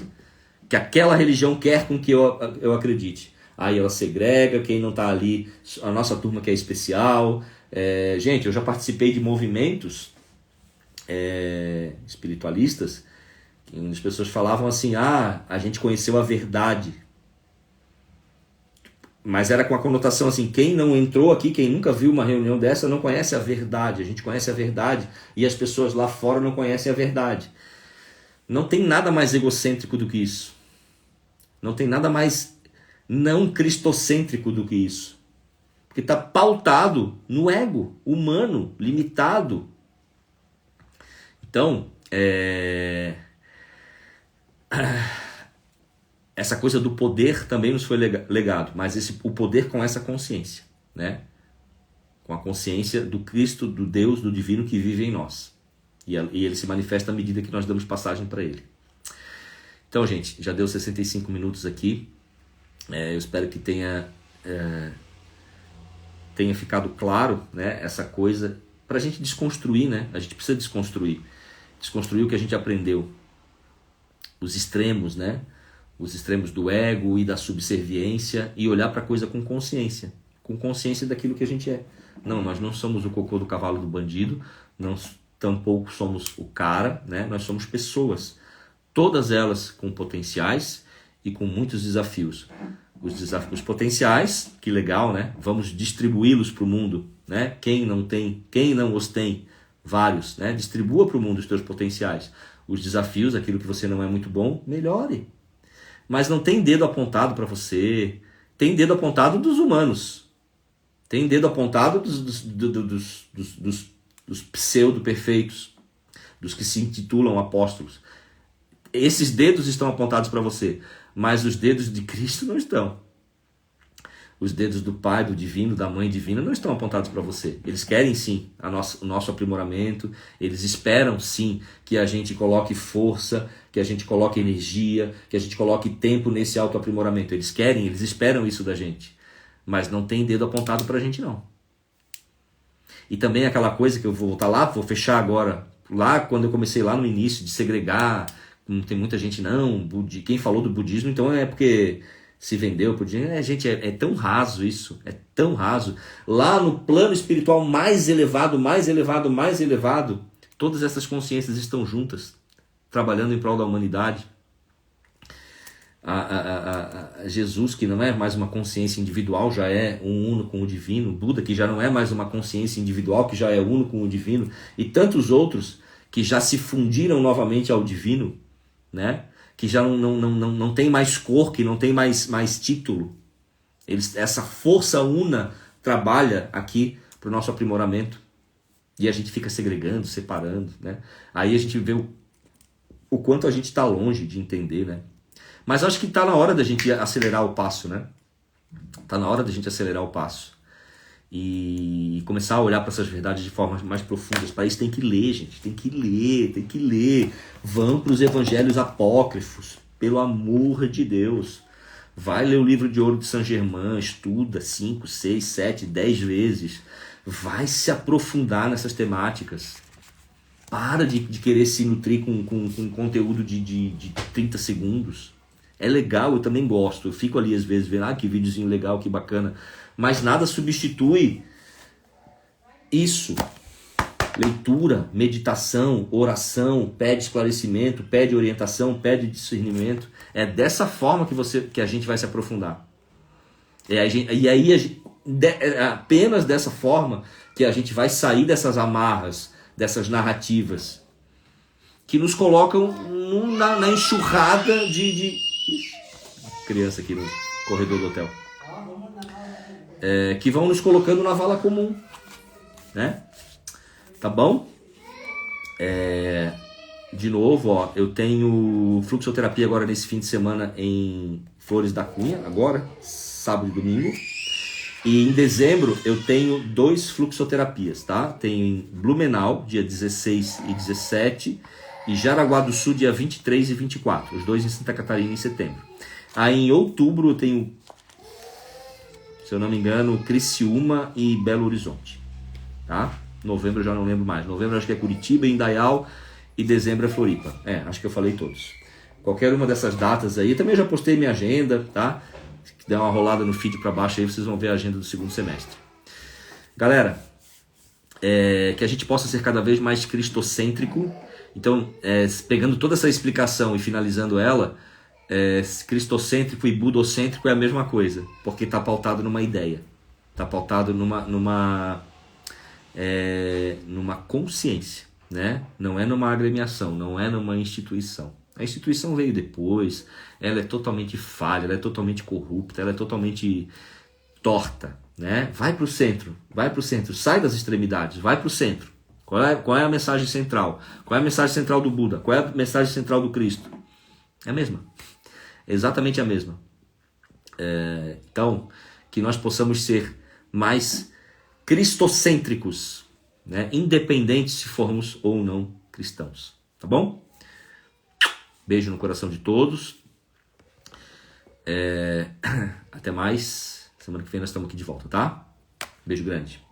que aquela religião quer com que eu acredite. Aí ela segrega quem não está ali, a nossa turma que é especial. Gente, eu já participei de movimentos espiritualistas, as pessoas falavam assim: a gente conheceu a verdade. Mas era com a conotação assim: quem não entrou aqui, quem nunca viu uma reunião dessa, não conhece a verdade. A gente conhece a verdade e as pessoas lá fora não conhecem a verdade. Não tem nada mais egocêntrico do que isso. Não tem nada mais não cristocêntrico do que isso. Porque está pautado no ego humano, limitado. Então, essa coisa do poder também nos foi legado, mas o poder com essa consciência, né? Com a consciência do Cristo, do Deus, do divino que vive em nós. E ele se manifesta à medida que nós damos passagem para ele. Então, gente, já deu 65 minutos aqui. Eu espero que tenha ficado claro, né, essa coisa, para a gente desconstruir, né? A gente precisa desconstruir o que a gente aprendeu. Os extremos, né? Os extremos do ego e da subserviência, e olhar para a coisa com consciência daquilo que a gente é. Não, nós não somos o cocô do cavalo do bandido, tampouco somos o cara, né? Nós somos pessoas, todas elas com potenciais e com muitos desafios. Os potenciais, que legal, né? Vamos distribuí-los para o mundo, né? Quem não os tem, vários, né? Distribua para o mundo os teus potenciais. Os desafios, aquilo que você não é muito bom, melhore. Mas não tem dedo apontado para você. Tem dedo apontado dos humanos. Tem dedo apontado dos pseudo-perfeitos, dos que se intitulam apóstolos. Esses dedos estão apontados para você, mas os dedos de Cristo não estão. Os dedos do Pai, do Divino, da Mãe Divina não estão apontados para você. Eles querem sim o nosso aprimoramento, eles esperam sim que a gente coloque força, que a gente coloque energia, que a gente coloque tempo nesse autoaprimoramento. Eles esperam isso da gente, mas não tem dedo apontado para a gente não. E também aquela coisa que eu vou voltar lá, vou fechar agora, lá quando eu comecei lá no início de segregar, tem muita gente, não, quem falou do budismo então é porque se vendeu por dinheiro. Gente, é tão raso isso, é tão raso. Lá no plano espiritual mais elevado, todas essas consciências estão juntas, trabalhando em prol da humanidade. Jesus, que não é mais uma consciência individual, já é um uno com o divino. Buda, que já não é mais uma consciência individual, que já é uno com o divino. E tantos outros que já se fundiram novamente ao divino, né? Que já não tem mais cor, que não tem mais título. Essa força una trabalha aqui para o nosso aprimoramento. E a gente fica segregando, separando, né? Aí a gente vê o quanto a gente está longe de entender, né? Mas acho que está na hora da gente acelerar o passo, né? Está na hora da gente acelerar o passo. E começar a olhar para essas verdades de formas mais profundas. Para isso tem que ler, gente. Tem que ler. Vão para os evangelhos apócrifos. Pelo amor de Deus. Vai ler o livro de ouro de Saint Germain. Estuda 5, 6, 7, 10 vezes. Vai se aprofundar nessas temáticas. Para de querer se nutrir com conteúdo de 30 segundos. É legal, eu também gosto. Eu fico ali às vezes vendo, que videozinho legal, que bacana. Mas nada substitui isso. Leitura, meditação, oração, pede esclarecimento, pede orientação, pede discernimento. É dessa forma que a gente vai se aprofundar. É apenas dessa forma que a gente vai sair dessas amarras, dessas narrativas que nos colocam na enxurrada de... criança aqui no corredor do hotel. Que vão nos colocando na vala comum, né? Tá bom? de novo, ó, eu tenho fluxoterapia agora nesse fim de semana em Flores da Cunha, agora, sábado e domingo. E em dezembro eu tenho 2 fluxoterapias, tá? Tenho em Blumenau, dia 16 e 17, e Jaraguá do Sul, dia 23 e 24, os 2 em Santa Catarina em setembro. Aí em outubro eu tenho, se eu não me engano, Criciúma e Belo Horizonte, tá? Novembro eu já não lembro mais. Novembro eu acho que é Curitiba, Indaial, e dezembro é Floripa. Acho que eu falei todos. Qualquer uma dessas datas aí, também já postei minha agenda, tá? Se der uma rolada no feed para baixo aí, vocês vão ver a agenda do segundo semestre. Galera, que a gente possa ser cada vez mais cristocêntrico. Então, pegando toda essa explicação e finalizando ela, cristocêntrico e budocêntrico é a mesma coisa, porque está pautado numa ideia, está pautado numa consciência, né? Não é numa agremiação, não é numa instituição. A instituição veio depois, ela é totalmente falha, ela é totalmente corrupta, ela é totalmente torta, né? Vai para o centro, sai das extremidades, vai para o centro. Qual é a mensagem central? Qual é a mensagem central do Buda? Qual é a mensagem central do Cristo? É a mesma, exatamente a mesma. Então, que nós possamos ser mais cristocêntricos, né? Independente se formos ou não cristãos, tá bom? Beijo no coração de todos. Até mais. Semana que vem nós estamos aqui de volta, tá? Beijo grande.